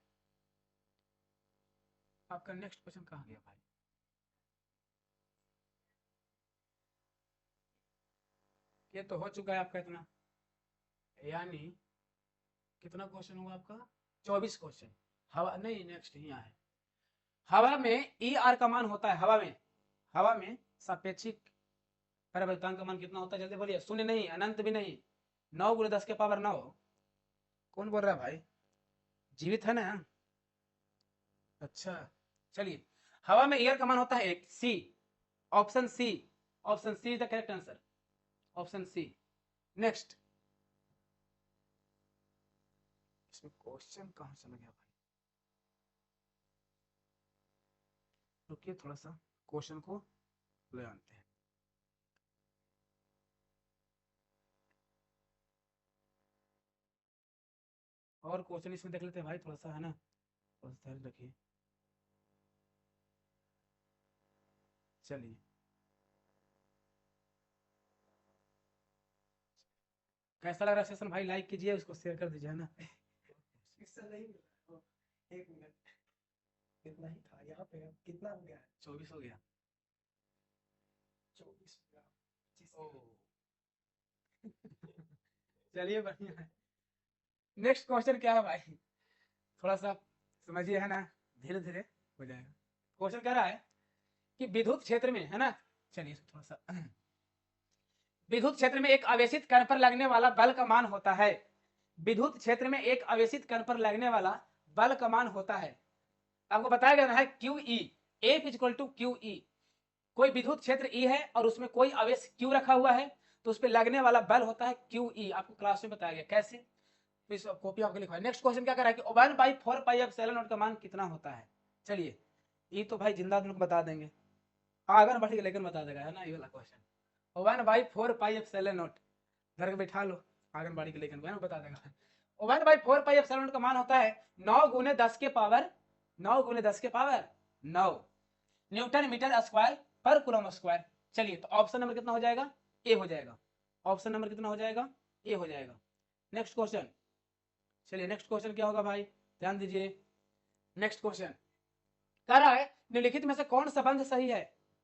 आपका? नेक्स्ट क्वेश्चन कहाँ गया भाई? ये तो हो चुका है आपका इतना, यानी कितना क्वेश्चन हुआ आपका? 24 क्वेश्चन। हवा नहीं, नेक्स्ट यहाँ है। हवा में ई आर का मान होता है, हवा में सापेक्षिक परावैद्युतांक का मान कितना होता है? जल्दी बोलिए। शून्य नहीं, अनंत भी नहीं, 9 गुणे 10 के पावर 9। कौन बोल रहा है भाई? जीवित है ना? अच्छा चलिए, हवा में एयर का मान होता है 1, C, option C, option C is the correct answer, option C. Next, इसमें क्वेश्चन कहां चला गया भाई? रुकिए थोड़ा सा, क्वेश्चन को ले आते हैं। और क्वेश्चन इसमें देख लेते हैं भाई, थोड़ा सा, है ना, थोड़ा सा ध्यान रखिए। चलिए कैसा लग रहा है सेशन भाई? लाइक कीजिए, उसको शेयर कर दीजिए, है ना। इससे नहीं मिला। एक मिनट, कितना ही था यहाँ पे? अब कितना हो गया? 24 हो गया। 24 हो गया, 25 ओ चलिए बढ़िया है। नेक्स्ट क्वेश्चन क्या है भाई? थोड़ा सा समझिए, है ना, धीरे धीरे हो जाएगा। क्वेश्चन कह रहा है कि विद्युत क्षेत्र में, है ना, चलिए थोड़ा सा, विद्युत क्षेत्र में एक आवेशित कण पर लगने वाला बल का मान होता है, विद्युत क्षेत्र में एक आवेशित कण पर लगने वाला बल का मान होता है। आपको बताया गया है Q E, F equal to Q E. कोई विद्युत क्षेत्र ई है और उसमें कोई आवेश क्यू रखा हुआ है, तो उस पर लगने वाला बल होता है क्यू ई। आपको क्लास में बताया गया कैसे, तो इस कॉपी आपको लिखा है। नेक्स्ट क्वेश्चन क्या कर रहा है कि 1/4 पाई एप्सिलॉन नॉट का मान कितना होता है? चलिए ये तो भाई जिंदा तुमको बता देंगे, अगर बढ़ेगा लेकिन बता देगा, है ना, ये वाला क्वेश्चन। 1/4 पाई एप्सिलॉन नॉट, घर के बैठा लो, आंगनबाड़ी के लेकिन बता देगा। 1/4 पाई एप्सिलॉन नॉट का मान होता है 9 गुने 10 के पावर 9 गुने 10 के पावर 9 न्यूटन मीटर स्क्वायर पर कूलम स्क्वायर। चलिए तो ऑप्शन नंबर कितना हो जाएगा? ए हो जाएगा। ऑप्शन नंबर कितना हो जाएगा? ए हो जाएगा। नेक्स्ट क्वेश्चन, चलिए नेक्स्ट क्वेश्चन क्या होगा भाई, ध्यान दीजिए। नेक्स्ट क्वेश्चन कह रहा है निम्नलिखित में से कौन संबंध सही है,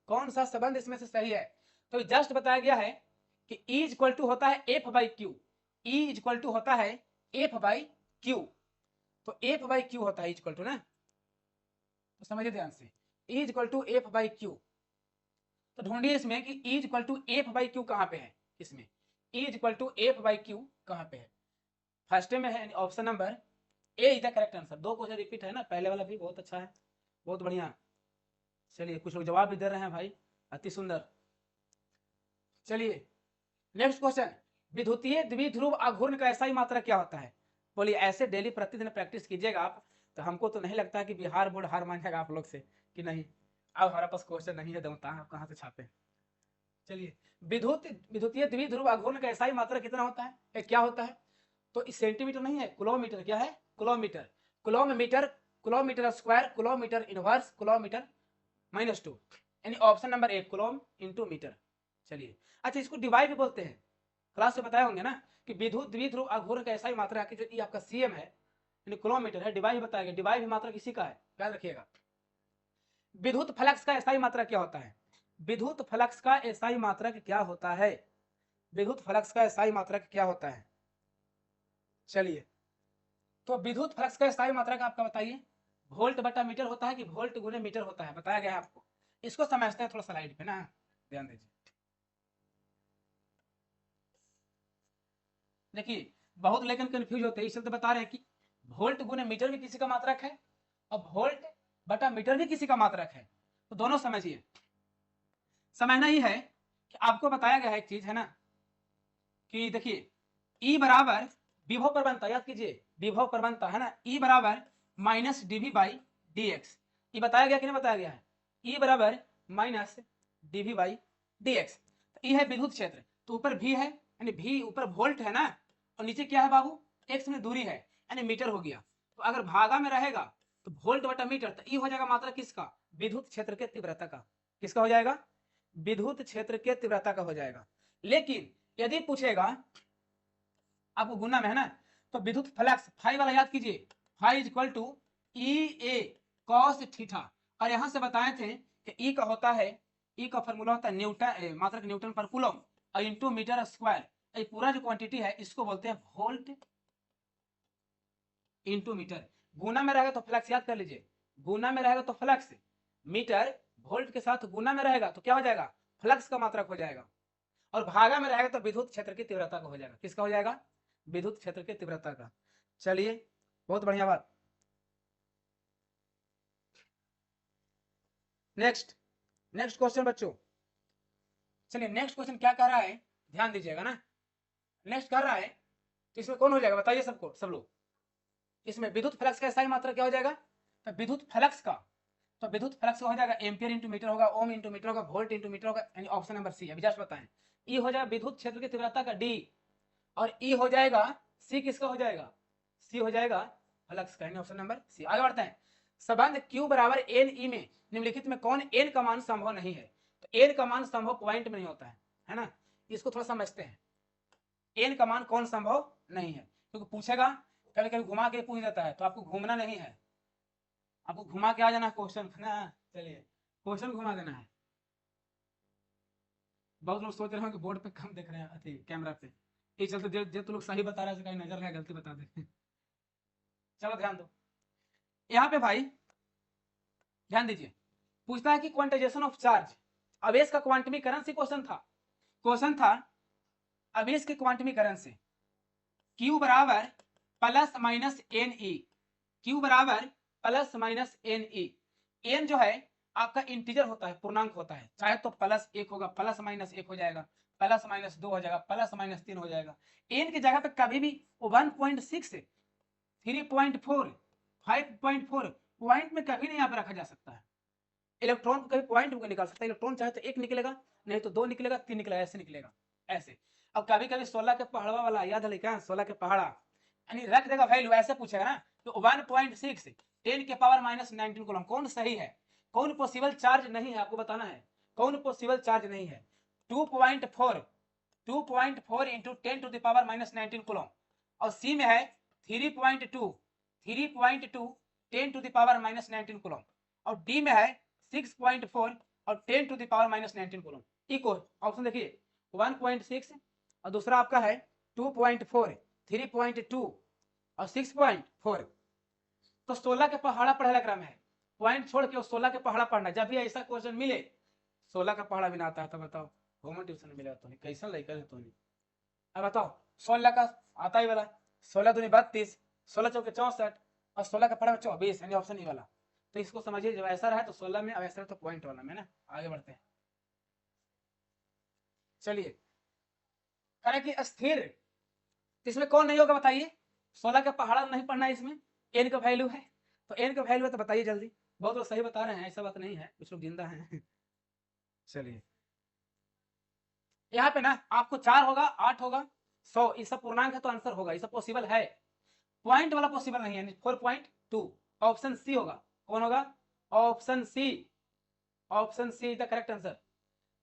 कौन सा संबंध इसमें से सही है? तो जस्ट बताया गया है कि E इक्वल टू होता है F by Q, E equal to होता है एफ बाई क्यू। तो एफ बाई क्यू होता है इक्वल टू ना, तो समझिए ध्यान से, E equal to F by Q. तो ढूंढिए इसमें कि E equal to F by Q कहाँ पे है, इसमें E equal to F by Q कहाँ पे है? फर्स्ट में है option number A is the correct answer. 2 question repeat है ना, पहले वाला भी बहुत अच्छा है, बहुत बढ़िया। चलिए कुछ लोग जवाब भी दे रहे हैं भाई, अति सुंदर। चलिए नेक्स्ट क्वेश्चन, विद्युतीय द्विध्रुव आघूर्ण का ऐसा ही मात्रा क्या होता है? बोलिए। ऐसे डेली प्रतिदिन प्रैक्टिस कीजिएगा आप, तो हमको तो नहीं लगता कि बिहार बोर्ड हार मान जाएगा आप लोग से, कि नहीं। अब हमारे पास क्वेश्चन नहीं है, दमता आप कहाँ से छापे। चलिए, विद्युतीय द्विध्रुव आघूर्ण का एसआई मात्रा कितना होता है, क्या होता है? तो इस सेंटीमीटर नहीं है, किलोमीटर, क्या है? Kilometre, kilometre, kilometre square, kilometre inverse, kilometre -2, यानी option number 1 coulomb into metre. चलिए, अच्छा इसको डिवाइड भी बोलते हैं, क्लास में बताए होंगे ना कि विद्युत द्विध्रुव आघूर्ण का ऐसा ही मात्रा है कि जो आपका सीएम है यानी किलोमीटर है, डिवाइड बताएगा, डिवाइड भी मात्रा किसी का है, याद रखिएगा। विद्युत फ्लक्स का ऐसा ही मात्रा क्या होता है? विद्युत फ्लक्स का ऐसा ही मात्रा क्या होता है? विद्युत फ्लक्स का ऐसा ही मात्रा क्या होता है? चलिए, तो विद्युत फ्लक्स का स्थायी मात्रा का आपका बताइए, वोल्ट बटा मीटर होता है कि वोल्ट गुने मीटर होता है, बताया गया है आपको। इसको समझते हैं थोड़ा स्लाइड पे ना, ध्यान दीजिए। देखिए, बहुत लेकिन कंफ्यूज होते हैं, इसलिए तो बता रहे हैं कि वोल्ट गुने मीटर भी किसी का मात्रक है और वोल्ट बटा मीटर भी किसी का मात्रक है, तो दोनों समझिए। समझना ही है कि आपको बताया गया है एक चीज है ना कि देखिए E बराबर विभव प्रवणता, याद कीजिए विभव प्रवणता है ना, E बराबर minus DV by D X. ये बताया गया कि नहीं बताया गया है? E बराबर minus DV by D X. E है विद्युत क्षेत्र, तो ऊपर V है यानी V ऊपर वोल्ट है ना, और नीचे क्या है बाबू? x में दूरी है यानी मीटर हो गया। तो अगर भागा में रहेगा तो वोल्ट बटा मीटर, तो E हो जाएगा मात्रा किसका? विद्युत क्षेत्र के तीव्रता का। किसका हो जाएगा? विद्युत क्षेत्र के तीव्रता का हो जाएगा। लेकिन यदि पूछेगा आपको गुना में है ना, तो विद्युत फ्लक्स फाई वाला याद कीजिए, phi is equal to E A cos theta, और यहां से बताए थे कि ई का होता है, ई का फॉर्मूला होता है न्यूटन, मात्रक न्यूटन पर कूलम और इंटू मीटर स्क्वायर। ये पूरा जो क्वांटिटी है इसको बोलते हैं वोल्ट इंटू मीटर। गुना में रहेगा तो फ्लक्स, याद कर लीजिए, गुना में रहेगा तो फ्लक्स, मीटर वोल्ट के साथ गुना में रहेगा तो क्या हो जाएगा? फ्लक्स का मात्रक हो जाएगा, और भागा में रहेगा तो विद्युत क्षेत्र की तीव्रता का हो जाएगा। किसका हो जाएगा? विद्युत क्षेत्र की तीव्रता का। चलिए, बहुत बढ़िया बात। नेक्स्ट, नेक्स्ट क्वेश्चन बच्चों। चलिए, नेक्स्ट क्वेश्चन क्या कर रहा है, ध्यान दीजिएगा ना। नेक्स्ट कर रहा है तो इसमें कौन हो जाएगा बताइए सबको, सब लोग। इसमें विद्युत फ्लक्स का स्थायी मात्रा क्या हो जाएगा? तो विद्युत फ्लक्स का, तो विद्युत फ्लक्स हो जाएगा एम्पियर इंटू मीटर होगा, ओम इंटू मीटर होगा, वोल्ट इंटू मीटर होगा, यानी ऑप्शन नंबर सी। अभी जस्ट बताएं, ई हो जाएगा विद्युत क्षेत्र की तीव्रता का डी, और ई हो जाएगा सी, किसका हो जाएगा? सी हो जाएगा फ्लक्स का, ऑप्शन नंबर सी। आगे बढ़ते हैं। संबंध Q बराबर एन ई में निम्नलिखित में कौन एन का मान संभव नहीं है? तो एन का मान संभव पॉइंट में नहीं होता है ना, इसको थोड़ा समझते हैं। एन का मान कौन संभव नहीं है, क्योंकि पूछेगा कभी कभी घुमा के पूछ देता है, तो आपको घूमना नहीं है, आपको घुमा के आ जाना है क्वेश्चन ना। चलिए, क्वेश्चन घुमा देना है। बहुत लोग सोच रहे हो कि बोर्ड पे कम देख रहे हैं, अति कैमरा पे, ये चलते जो तो लोग सही बता रहे हैं कहीं नजर लगा गलती बता दे। चलो ध्यान दो, यहाँ पे भाई ध्यान दीजिए, पूछता है कि क्वांटाइजेशन ऑफ चार्ज, आवेश का क्वांटमीकरण से क्वेश्चन था आवेश के क्वांटमीकरण से। Q बराबर plus minus N E, Q बराबर plus minus N E. N जो है आपका इंटीजर होता है, पूर्णांक होता है, चाहे तो प्लस 1 होगा, प्लस माइनस 1 हो जाएगा, प्लस माइनस 2 हो जाएगा, प्लस माइनस 3 हो जाएगा। एन की जगह पे कभी भी 1.6, 3.4, 5.4 पॉइंट में कभी नहीं यहाँ पे रखा जा सकता है। इलेक्ट्रॉन को कभी पॉइंट में निकाल सकता है, इलेक्ट्रॉन चाहे तो 1 निकलेगा, नहीं तो 2 निकलेगा, 3 निकलेगा, ऐसे निकलेगा ऐसे। अब कभी कभी 16 के पहाड़वा वाला याद है क्या, 16 के पहाड़ा, यानी रख देगा वैल्यू, ऐसे पूछेगा ना, तो 1.6 10 के पावर माइनस 19 कूलम, कौन सही है? कौन पॉसिबल चार्ज नहीं है, आपको बताना है कौन पॉसिबल चार्ज नहीं है। 2.4 into 10 to the power minus 19 coulomb, और सी में है 3.2 10 to the power minus 19 coulomb, और डी में है 6.4 और 10 to the power minus 19 coulomb. Equal option देखिए 1.6 और दूसरा आपका है 2.4, 3.2 और 6.4। तो 16 के पहाड़ा पढ़ने क्रम है, पॉइंट छोड़ के 16 के पहाड़ा पढ़ना। जब भी ऐसा क्वेश्चन मिले 16 का पहाड़ा भी ना आता है तो बताओ होम ट्यूशन मिला तो नहीं, कैसा लड़का तो नहीं। अब बताओ 16 का आता ही वाला, 16 दूनी 32, 16 चौके 64 और 16 का पहाड़ा में 24, यानी ऑप्शन ही वाला। तो इसको समझिए, जब ऐसा रहा तो 16 में, अब ऐसा रहा तो पॉइंट वाला में ना। आगे बढ़ते हैं, चलिए। करें कि स्थिर, इसमें कौन नहीं होगा बताइए? 16 का पहाड़ा नहीं पढ़ना है, इसमें एन का वैल्यू है, तो एन का वैल्यू है तो बताइए जल्दी। बहुत लोग सही बता रहे हैं, ऐसा बात नहीं है, कुछ लोग जिंदा हैं। चलिए यहाँ पे ना आपको 4 होगा, 8 होगा, 100, ये सब पूर्णांक है तो आंसर होगा, ये सब पॉसिबल है। पॉइंट वाला पॉसिबल नहीं है, 4.2 ऑप्शन सी होगा। कौन होगा? Option C, option C is the correct answer.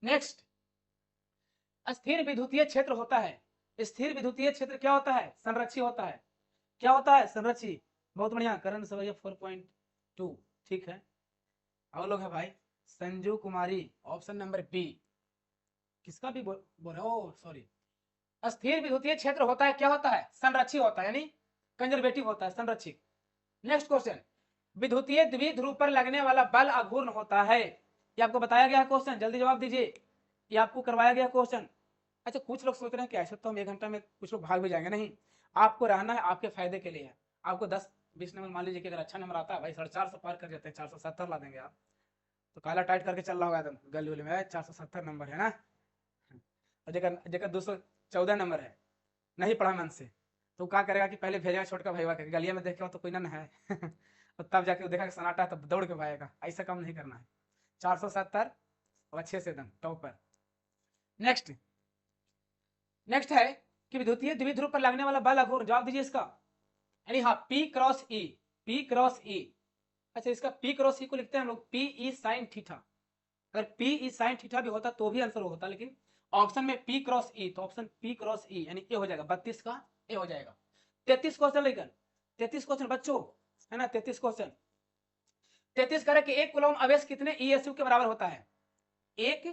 Next, स्थिर विद्युतीय क्षेत्र होता है। स्थिर विद्युतीय क्षेत्र क्या होता है? संरक्षी होता है। क्या होता है? संरक्षी। बहुत बढ़िया, करण सवैया 4.2 ठीक है। और लोग है भाई संजू कुमारी, ऑप्शन नंबर बी। किसका भी बोल रहे हो? सॉरी, स्थिर विद्युतीय क्षेत्र होता है, क्या होता है? संरक्षी होता है, यानी कंजर्वेटिव होता है, संरक्षित। नेक्स्ट क्वेश्चन, विद्युतीय द्विध्रुव पर लगने वाला बल अघूर्ण होता है। ये आपको बताया गया क्वेश्चन, जल्दी जवाब दीजिए। ये आपको करवाया गया क्वेश्चन। अच्छा, कुछ लोग सोच रहे हैं कि ऐसे तो हम 1 घंटा में कुछ लोग भाग भी जाएंगे, नहीं, आपको रहना है, आपके फायदे के लिए है। आपको 10-20 नंबर, मान लीजिए कि अगर अच्छा नंबर आता है भाई, 450 पार कर जाते हैं, 470 ला देंगे आप, तो काला टाइट करके चल रहा होगा एकदम गली उली में, 470 नंबर है ना। और जगह 214 नंबर है, नहीं पढ़ा मन से, तो क्या करेगा कि पहले भेजेगा छोटका भाईवा के, गलिया में देखेगा तो कोई ना है और तब जाके देखा कि सन्नाटा है, तब दौड़ के भागेगा। ऐसा काम नहीं करना है। 470 और अच्छे से एकदम टॉप पर। नेक्स्ट, नेक्स्ट है कि विद्युतीय द्विध्रुव पर लगने वाला बल अघूर्ण, जवाब दीजिए इसका। यानी हाँ, P cross E, P cross E। अच्छा, इसका P क्रॉस E को लिखते हैं हम लोग P E साइन थीटा। अगर P E साइन थीटा भी होता तो भी आंसर होता, लेकिन ऑप्शन में P क्रॉस E, तो ऑप्शन P क्रॉस E यानी ए हो जाएगा, 32 का ए हो जाएगा। 33 क्वेश्चन लेकर, 33 क्वेश्चन बच्चों, है ना, 33 क्वेश्चन। 33 करे कि 1 कूलम आवेश कितने ESU के बराबर होता है? 1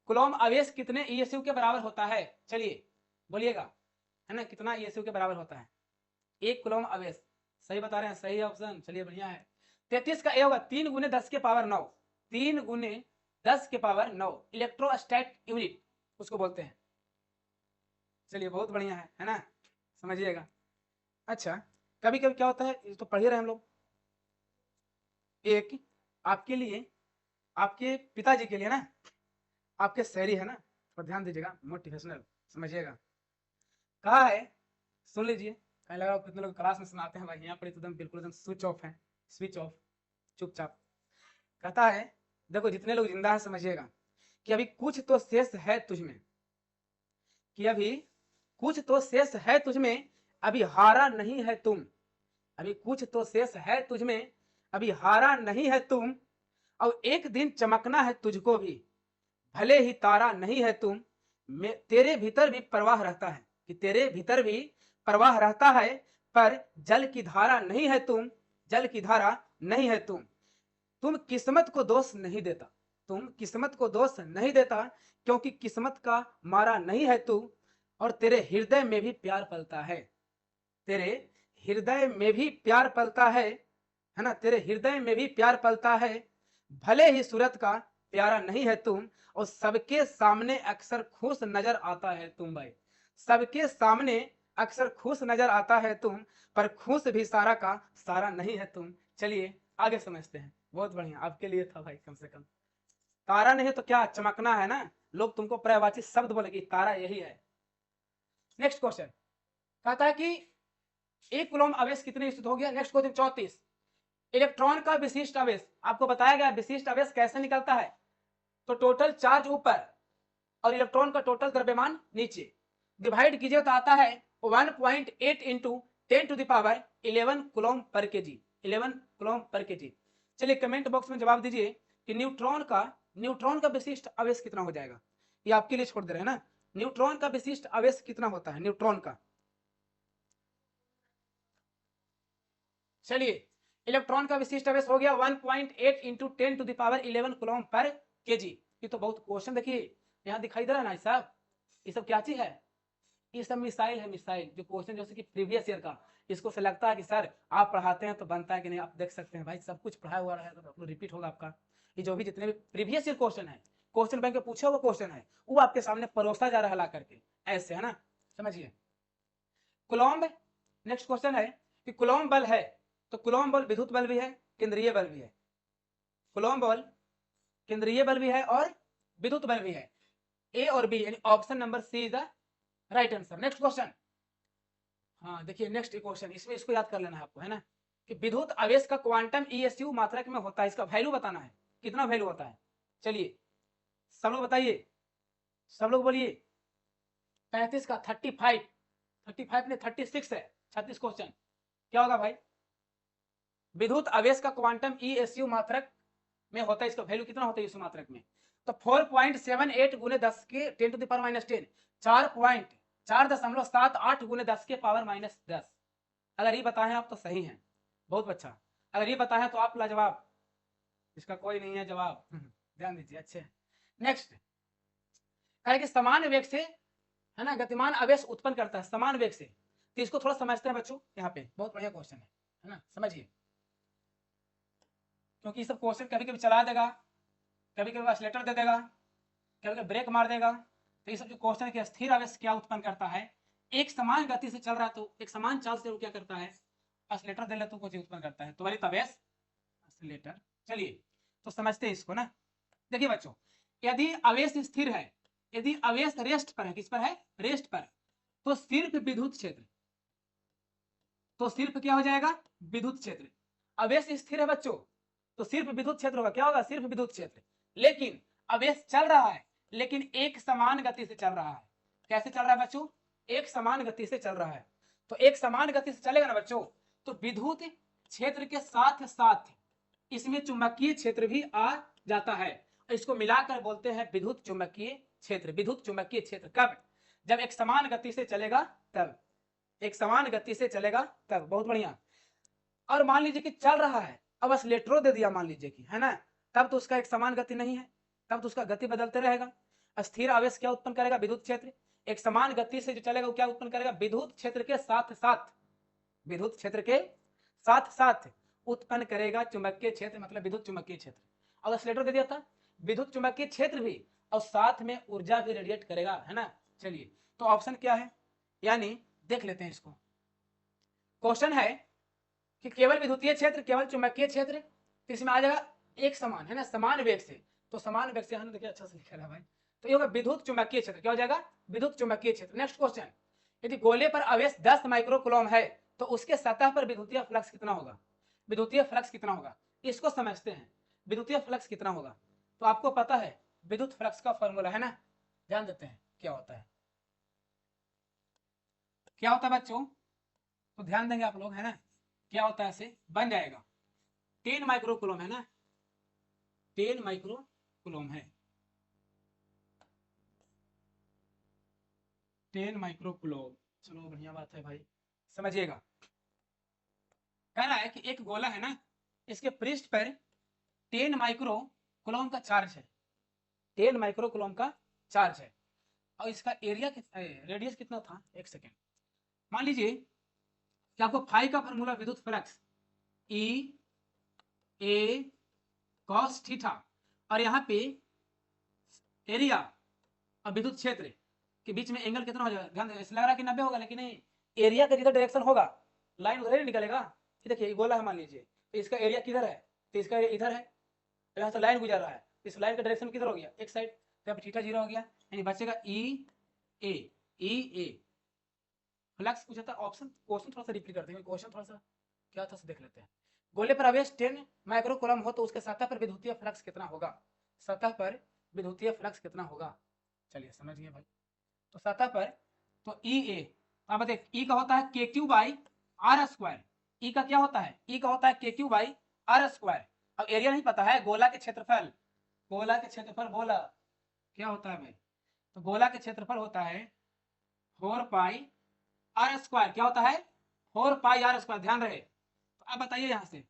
कूलम आवेश कितने ESU के बराबर होता है? चलिए बोलिएगा, है ना, कितना ESU के बराबर होता है? 1 कूलम आवेश, सही बता रहे हैं, सही ऑप्शन। चलिए बढ़िया है। 33 का ए होगा 3 गुने 10 के पावर 9, 3 गुने 10 के पावर 9 इलेक्ट्रोस्टैट यूनिट उसको बोलते हैं। चलिए बहुत बढ़िया है ना, समझिएगा। अच्छा, कभी कभी क्या होता है, तो पढ़ ही रहे हम लोग, एक आपके लिए, आपके पिताजी के लिए ना, आपके शायरी है ना, तो ध्यान दीजिएगा, मोटिवेशनल समझिएगा। कहा है, सुन लीजिए। कहीं लगा कितने लोग क्लास में सुनाते हैं भाई, यहाँ पर एकदम बिल्कुल एकदम स्विच ऑफ है, स्विच ऑफ, चुपचाप। कहता है, देखो जितने लोग जिंदा है समझिएगा, कि अभी कुछ तो शेष है तुझमें, कि अभी कुछ तो शेष है तुझमें, अभी हारा नहीं है तुम। अभी कुछ तो शेष है तुझमें, अभी हारा नहीं है तुम, और एक दिन चमकना है तुझको भी, भले ही तारा नहीं है तुम। तेरे भीतर भी प्रवाह रहता है, कि तेरे भीतर भी प्रवाह रहता है, पर जल की धारा नहीं है तुम, जल की धारा नहीं है तुम। तुम किस्मत को दोष नहीं देता, तुम किस्मत को दोष नहीं देता, क्योंकि किस्मत का मारा नहीं है तू, और तेरे हृदय में भी प्यार पलता है, तेरे हृदय में भी प्यार पलता है ना, तेरे हृदय में भी प्यार पलता है। भले ही सूरत का प्यारा नहीं है तुम, और सबके सामने अक्सर खुश नजर आता है तुम भाई, सबके सामने अक्सर खुश नजर आता है तुम, पर खुश भी सारा का सारा नहीं है तुम। चलिए आगे समझते हैं। बहुत बढ़िया, आपके लिए था भाई, कम से कम। तारा नहीं तो क्या, चमकना है ना, लोग तुमको पर्यायवाची शब्द बोलेगी, तारा यही है। नेक्स्ट क्वेश्चन कहता है कि 1 कूलम आवेश कितने स्थित हो गया। नेक्स्ट क्वेश्चन 34, इलेक्ट्रॉन का विशिष्ट आवेश, आपको बताया गया विशिष्ट आवेश कैसे निकलता है। तो टोटल चार्ज ऊपर और इलेक्ट्रॉन का टोटल द्रव्यमान नीचे, डिवाइड कीजिए तो आता है 1.8 into 10 to the power 11 coulomb पर केजी, 11 कूलम पर केजी। चलिए कमेंट बॉक्स में जवाब दीजिए कि न्यूट्रॉन का विशिष्ट आवेश कितना हो जाएगा। ये आपके लिए छोड़ दे रहे हैं ना, न्यूट्रॉन का विशिष्ट आवेश कितना होता है न्यूट्रॉन का। चलिए, इलेक्ट्रॉन का विशिष्ट आवेश हो गया 1.8 into 10 to the power 11 coulomb पर केजी। ये तो बहुत क्वेश्चन देखिए यहाँ दिखाई दे रहा है ना साहब, ये सब क्या चीज है, ये सब मिसाइल है, मिसाइल जो क्वेश्चन जैसे कि प्रीवियस ईयर का, इसको से लगता है कि सर आप पढ़ाते हैं तो बनता है कि नहीं। आप देख सकते हैं भाई, सब कुछ पढ़ाया हुआ है तो रिपीट होगा आपका। ये जो भी जितने भी प्रीवियस ईयर क्वेश्चन है, क्वेश्चन बैंक में पूछा हुआ क्वेश्चन है, वो आपके सामने परोसा जा रहा है ला करके, ऐसे है ना, समझिए। कूलम्ब, नेक्स्ट क्वेश्चन है कि कूलम्ब बल है, तो कूलम्ब बल विद्युत बल भी है, केंद्रीय बल भी है। कूलम्ब बल केंद्रीय बल भी है और विद्युत बल भी है। ए और बी यानी option number C is the right answer. Next question, हाँ देखिए नेक्स्ट क्वेश्चन, इसमें इसको याद कर लेना है आपको, है ना। कि विद्युत आवेश का क्वांटम ESU मात्रक में होता है, इसका वैल्यू बताना है, कितना वैल्यू होता है। चलिए सब लोग बताइए, सब लोग बोलिए। 35 का 35, 35 ने 36 है, 36 क्वेश्चन क्या होगा भाई? विद्युत आवेश का क्वांटम ESU मात्रक में होता है, इसका वैल्यू कितना होता है ESU मात्रक में? तो 4.78 गुने 10 के 10 टू द पावर -10, 4.78 गुने 10 के पावर -10। अगर ये बताएं आप तो सही है, बहुत अच्छा। अगर ये बताएं तो आप लाजवाब, इसका कोई नहीं है जवाब। ध्यान दीजिए अच्छे। नेक्स्ट कहे कि समान वेग से है ना गतिमान आवेश उत्पन्न करता है, समान वेग से। तो इसको थोड़ा समझते हैं बच्चों, यहाँ पे बहुत बढ़िया क्वेश्चन है ना, समझिए। क्योंकि सब क्वेश्चन कभी कभी चला देगा, कभी कभी एक्सीलरेटर दे देगा, कभी कभी ब्रेक मार देगा। तो ये सब जो क्वेश्चन है कि स्थिर आवेश क्या उत्पन्न करता है, एक समान गति से चल रहा है तो एक समान चाल से वो क्या करता है, एक्सीलरेटर दे ले तो कुछ उत्पन्न करता है, त्वरित आवेश एक्सीलरेटर। चलिए तो समझते हैं इसको ना। देखिए बच्चों, यदि आवेश स्थिर है, यदि आवेश रेस्ट पर है, किस पर है, रेस्ट पर, तो सिर्फ विद्युत क्षेत्र, तो सिर्फ क्या हो जाएगा, विद्युत क्षेत्र। आवेश स्थिर है बच्चों तो सिर्फ विद्युत क्षेत्र होगा, क्या होगा, सिर्फ विद्युत क्षेत्र। लेकिन आवेश चल रहा है, लेकिन एक समान गति से चल रहा है। कैसे चल रहा है बच्चों, एक समान गति से चल रहा है। तो एक समान गति से चलेगा ना बच्चों, तो विद्युत क्षेत्र के साथ साथ इसमें चुंबकीय क्षेत्र भी आ जाता है। इसको मिलाकर बोलते हैं विद्युत चुंबकीय क्षेत्र। विद्युत चुंबकीय क्षेत्र कब, जब एक समान गति से चलेगा तब, एक समान गति से चलेगा तब। बहुत बढ़िया। और मान लीजिए कि चल रहा है, अब एक्सीलरेटर दे दिया मान लीजिए कि, है ना, तब तो उसका एक समान गति नहीं है, तब तो उसका गति बदलते रहेगा। स्थिर आवेश क्या उत्पन्न करेगा, विद्युत क्षेत्र। एक समान गति से जो चलेगा वो क्या उत्पन्न करेगा, विद्युत क्षेत्र के साथ साथ, विद्युत क्षेत्र के साथ साथ उत्पन्न करेगा चुंबकीय क्षेत्र, मतलब विद्युत चुंबकीय क्षेत्र। और एक्सीलरेटर दे दिया था, विद्युत चुंबकीय क्षेत्र भी और साथ में ऊर्जा भी रेडिएट करेगा, है ना। चलिए तो ऑप्शन क्या है, यानी देख लेते हैं इसको। क्वेश्चन है कि केवल विद्युतीय क्षेत्र, केवल चुंबकीय क्षेत्र, तो इसमें आ जाएगा एक समान, है ना, समान वेग से। तो समान वेग से हमने देखिए अच्छा से लिखा है भाई, तो ये होगा विद्युत चुंबकीय क्षेत्र। क्या हो जाएगा, विद्युत चुंबकीय क्षेत्र। नेक्स्ट क्वेश्चन, यदि गोले पर आवेश 10 माइक्रोकूलम है तो उसके सतह पर विद्युतीय फ्लक्स कितना होगा, विद्युतीय फ्लक्स कितना होगा, इसको समझते हैं। विद्युतीय फ्लक्स कितना होगा, तो आपको पता है विद्युत फ्लक्स का फॉर्मूला, है ना, ध्यान देते हैं क्या होता है, क्या होता है बच्चों, तो ध्यान देंगे आप लोग, है ना। क्या होता है, ऐसे बन जाएगा 10 माइक्रोकूलम, है ना, 10 माइक्रोकूलम है, 10 माइक्रोकूलम। चलो बढ़िया बात है भाई, समझिएगा। कह रहा है कि एक गोला है ना, इसके पृष्ठ पर 10 माइक्रोकूलम का चार्ज है, 10 माइक्रोकूलम का चार्ज है। और इसका एरिया रेडियस कितना था, एक सेकेंड। मान लीजिए कि आपको फाई का फॉर्मूला विद्युत flux E A cos theta, और यहाँ पे एरिया और विद्युत क्षेत्र के बीच में एंगल कितना हो जाएगा, ध्यान ऐसा लग रहा है कि 90 होगा, लेकिन नहीं, एरिया का जिधर डायरेक्शन होगा लाइन उधर ही निकलेगा। देखिए गोला है मान लीजिए, तो इसका एरिया किधर है, तो इसका एरिया इधर है, तो यहाँ से लाइन गुजर रहा है, इस लाइन का डायरेक्शन किधर हो गया, एक साइड, तो यहाँ थीटा 0 हो गया, यानी बचेगा E A फ्लक्स पूछा था ऑप्शन। क्वेश्चन थोड़ा सा रिपीट करते हैं, क्वेश्चन थोड़ा सा क्या था देख लेते हैं। गोले पर आवेश 10 माइक्रोकूलम हो तो उसके सतह पर विद्युतीय फ्लक्स कितना होगा, सतह पर विद्युतीय फ्लक्स कितना होगा। चलिए समझिए भाई, तो सतह पर तो ई ए, अब देख ई का होता है के क्यू बाई आर स्क्वायर, ई का क्या होता है, ई का होता है के क्यू बाई आर स्क्वायर। अब एरिया नहीं पता है, गोला के क्षेत्रफल, गोला के क्षेत्रफल गोला क्या होता है भाई, तो गोला के क्षेत्रफल होता है 4 पाई आर स्क्वायर, क्या होता है 4 पाई आर स्क्वायर, ध्यान रहे। तो अब बताइए यहाँ से,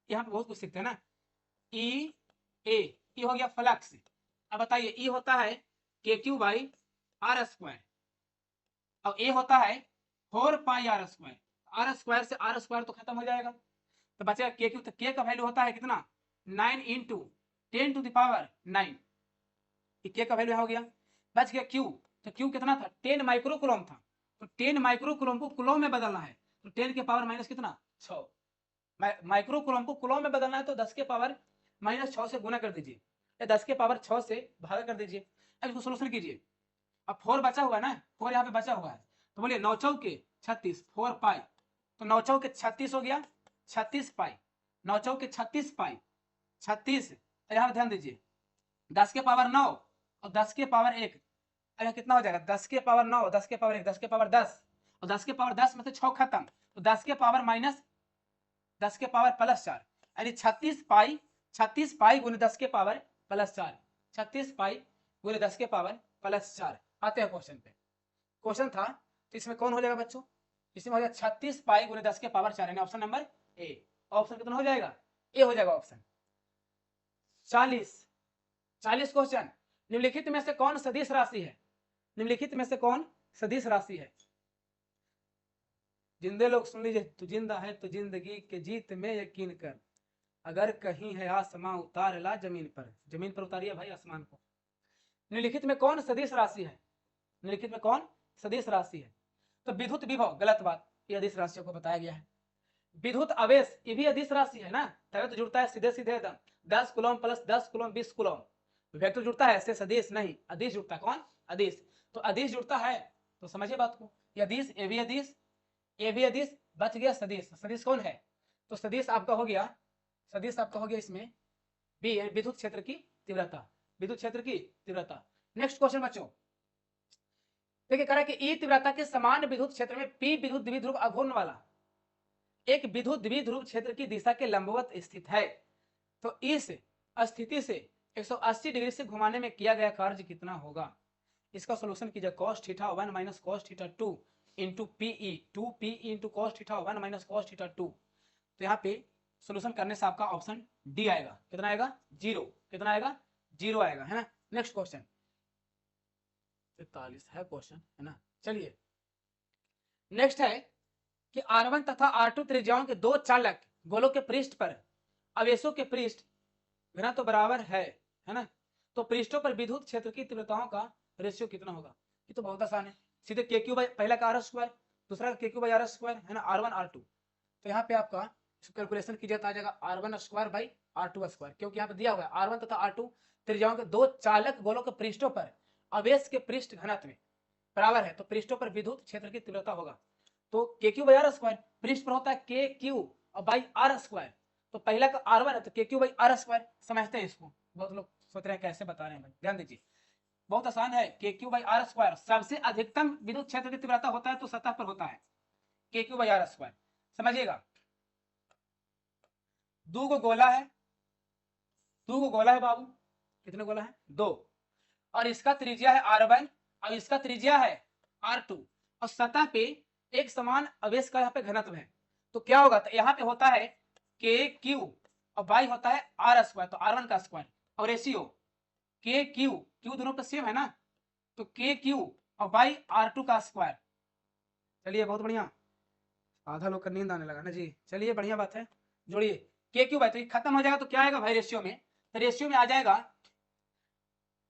यहाँ पे बहुत कुछ सीखते हैं ना। ई ए हो गया फ्लक्स, अब बताइए ई होता है के क्यू बाई आर स्क्वायर, और ए होता है 4 पाई आर स्क्वायर, आर स्क्वायर से आर स्क्वायर तो खत्म हो जाएगा, तो बचेगा के क्यू, तो के का वैल्यू होता है कितना 9 इंटू 10 टू द पावर 9, के का वैल्यू हो गया। बच गया क्यू, तो क्यू कितना था 10 माइक्रोकूलम था, तो 10 माइक्रोकूलम को कुलम में बदलना है, तो 10 के पावर माइनस कितना 6, माइक्रोकूलम को कुलम में बदलना है तो 10 के पावर -6 से गुना कर दीजिए, या 10 के पावर 6 से भागा कर दीजिए। अब इसको सोल्यूशन कीजिए। अब 4 बचा हुआ है ना, 4 यहाँ पे बचा हुआ है, तो बोलिए 9 चौके 36, 4 पाई, तो 9 चौके 36 हो गया, 36 पाई, 9 चौके 36 पाई, 36, यहाँ ध्यान दीजिए 10 के पावर 9 और 10 के पावर 1, अरे कितना हो जाएगा 10 के पावर 9, 10 के पावर 1, 10 के पावर 10 और 10 के पावर 10 में से 6 खत्म, तो 10 के पावर माइनस 10 के पावर प्लस 4, यानी 36 पाई गुने 10 के पावर प्लस 4, 36 पाई गुने 10 के पावर प्लस 4। आते हैं क्वेश्चन पे, क्वेश्चन था तो इसमें कौन हो जाएगा बच्चों, इसमें हो जाएगा 36 पाई गुने 10 के पावर 4, यानी ऑप्शन नंबर ए। ऑप्शन कितना हो जाएगा, ए हो जाएगा ऑप्शन। 40 क्वेश्चन, निम्नलिखित में से कौन सदिश राशि है, निम्नलिखित में से कौन सदिश राशि है। जिंदे लोग सुन लीजिए, तू जिंदा है तो जिंदगी के जीत में यकीन कर, अगर कहीं है आसमां उतार ला जमीन पर, जमीन पर उतारिए भाई आसमान को। निम्नलिखित में कौन सदिश राशि है, निम्नलिखित में कौन सदिश राशि है। तो विद्युत विभव, गलत बात, ये अदिश राशियों को बताया गया है। विद्युत आवेश, ये भी अदिश राशि है ना, तभी तो जुड़ता है सीधे सीधे एकदम 10 coulomb plus 10 coulomb 20 coulomb, vector जुड़ता है, ऐसे सदिश नहीं, अदिश जुड़ता है। कौन, अदिश। तो अदिश जुड़ता है तो समझिए बात को, ये अदिश, ये भी अदिश, ये भी अदिश, बच गया सदिश। सदिश कौन है, तो सदिश आपका हो गया, सदिश आपका हो गया इसमें बी, विद्युत क्षेत्र की तीव्रता, विद्युत क्षेत्र की तीव्रता। नेक्स्ट क्वेश्चन बच्चों, देखिए कह रहा है कि ई तीव्रता के समान विद्युत क्षेत्र में पी विद्युत द्विध्रुव अघूर्ण वाला एक विद्युत द्विध्रुव क्षेत्र की दिशा के लंबवत स्थित है, तो इस स्थिति से 180 डिग्री से घुमाने में किया गया कार्य कितना होगा। इसका सॉल्यूशन कीजिए, cos theta 1 minus cos theta 2 into PE, 2 इंटू cos theta 1 minus cos theta 2। तो यहाँ पे सॉल्यूशन करने से आपका ऑप्शन डी आएगा, कितना आएगा, 0, कितना आएगा, 0 आएगा, है ना। नेक्स्ट क्वेश्चन 43 है क्वेश्चन, है ना। चलिए नेक्स्ट है कि R1 तथा R2 त्रिज्याओं के दो चालक गोलों के पृष्ठ पर आवेशों के पृष्ठ घनत्व तो बराबर है ना, तो पृष्ठों पर विद्युत क्षेत्र की तीव्रताओं का रेशियो कितना होगा। ये तो बहुत आसान है, सीधे के क्यू बाई, पहला का आर स्क्वायर, दूसरा का के क्यू बाई आर स्क्वायर, है ना, R1 R2। तो यहाँ पे आपका कैलकुलेशन कीजिए तो आ जाएगा R1 square by R2 square, क्योंकि यहाँ पे दिया हुआ है R1 तथा R2 त्रिज्याओं के दो चालक गोलों के पृष्ठों पर आवेश के पृष्ठ घनत्व बराबर है, तो पृष्ठों पर विद्युत क्षेत्र की तीव्रता होगा। तो के क्यू बाई आर स्क्वायर, पृष्ठ पर होता है के क्यू और बाई आर स्क्वायर, तो पहला का R1 है तो के क्यू बाई आर स्क्वायर, समझते हैं इसको, बहुत लोग सोच रहे हैं कैसे बता रहे हैं भाई, ध्यान दीजिए, बहुत आसान है, के क्यू बाई आर स्क्वायर। सबसे अधिकतम विद्युत क्षेत्र की तीव्रता होता है तो सतह पर होता है के क्यू बाई आर स्क्वायर, समझिएगा। दो गो गोला है, दो गो गोला है बाबू, कितने गोला है, 2, और इसका त्रिज्या है R1 और इसका त्रिज्या है R2, और सतह पे एक समान आवेश का यहाँ पे घनत्व है, तो क्या होगा, तो यहाँ पे होता है के क्यू और बाई होता है आर स्क्वायर, तो R1 का स्क्वायर, और रेशियो के क्यू, क्यू दोनों का सेम है ना, तो के क्यू और बाई R2 का स्क्वायर। चलिए बहुत बढ़िया, आधा लोग का नींद आने लगा ना जी, चलिए बढ़िया बात है, जोड़िए के क्यू बाई, तो ये खत्म हो जाएगा तो क्या आएगा भाई रेशियो में, तो रेशियो में आ जाएगा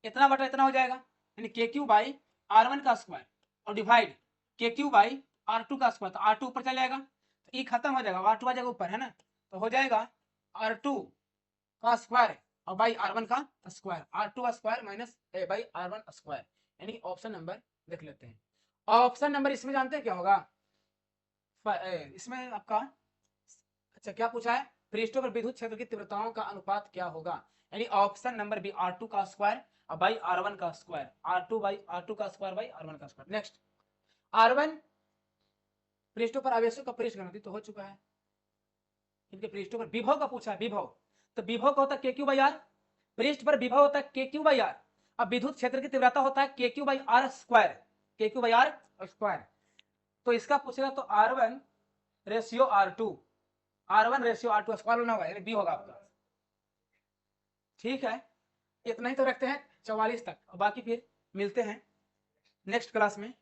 इतना बटा इतना हो जाएगा, यानी के क्यू बाई R1 का स्क्वायर और डिवाइड के क्यू बाई R2 का स्क्वायर, तो R2 ऊपर चले जाएगा, तो ये खत्म हो जाएगा, R2 आ जाएगा ऊपर, है ना, तो हो जाएगा R2 का स्क्वायर और बाई R1 का square, R2 square minus A by R1 square, यानी ऑप्शन नंबर देख लेते हैं। ऑप्शन नंबर इसमें जानते हैं क्या होगा, इसमें आपका, अच्छा क्या पूछा है, पृष्ठों पर विद्युत क्षेत्र की तीव्रताओं का अनुपात क्या होगा, यानी ऑप्शन नंबर बी R2 का स्क्वायर और बाई R1 का स्क्वायर, R2 का स्क्वायर बाई R1 का स्क्वायर। नेक्स्ट R1 पृष्ठों पर आवेशों का पृष्ठ घनत्व तो हो चुका है, इनके पृष्ठों पर विभव का पूछा है, विभव, तो विभव का होता है के क्यू बाई आर, पृष्ठ पर विभव होता है के क्यू बाई आर, अब विद्युत क्षेत्र की तीव्रता होता है के क्यू बाई आर स्क्वायर, के क्यू बाई आर स्क्वायर, तो इसका पूछेगा तो R1 ratio R2, R1 ratio R2 square होना होगा, यानी बी होगा आपका। ठीक है, इतना ही तो रखते हैं 44 तक, और बाकी फिर मिलते हैं नेक्स्ट क्लास में।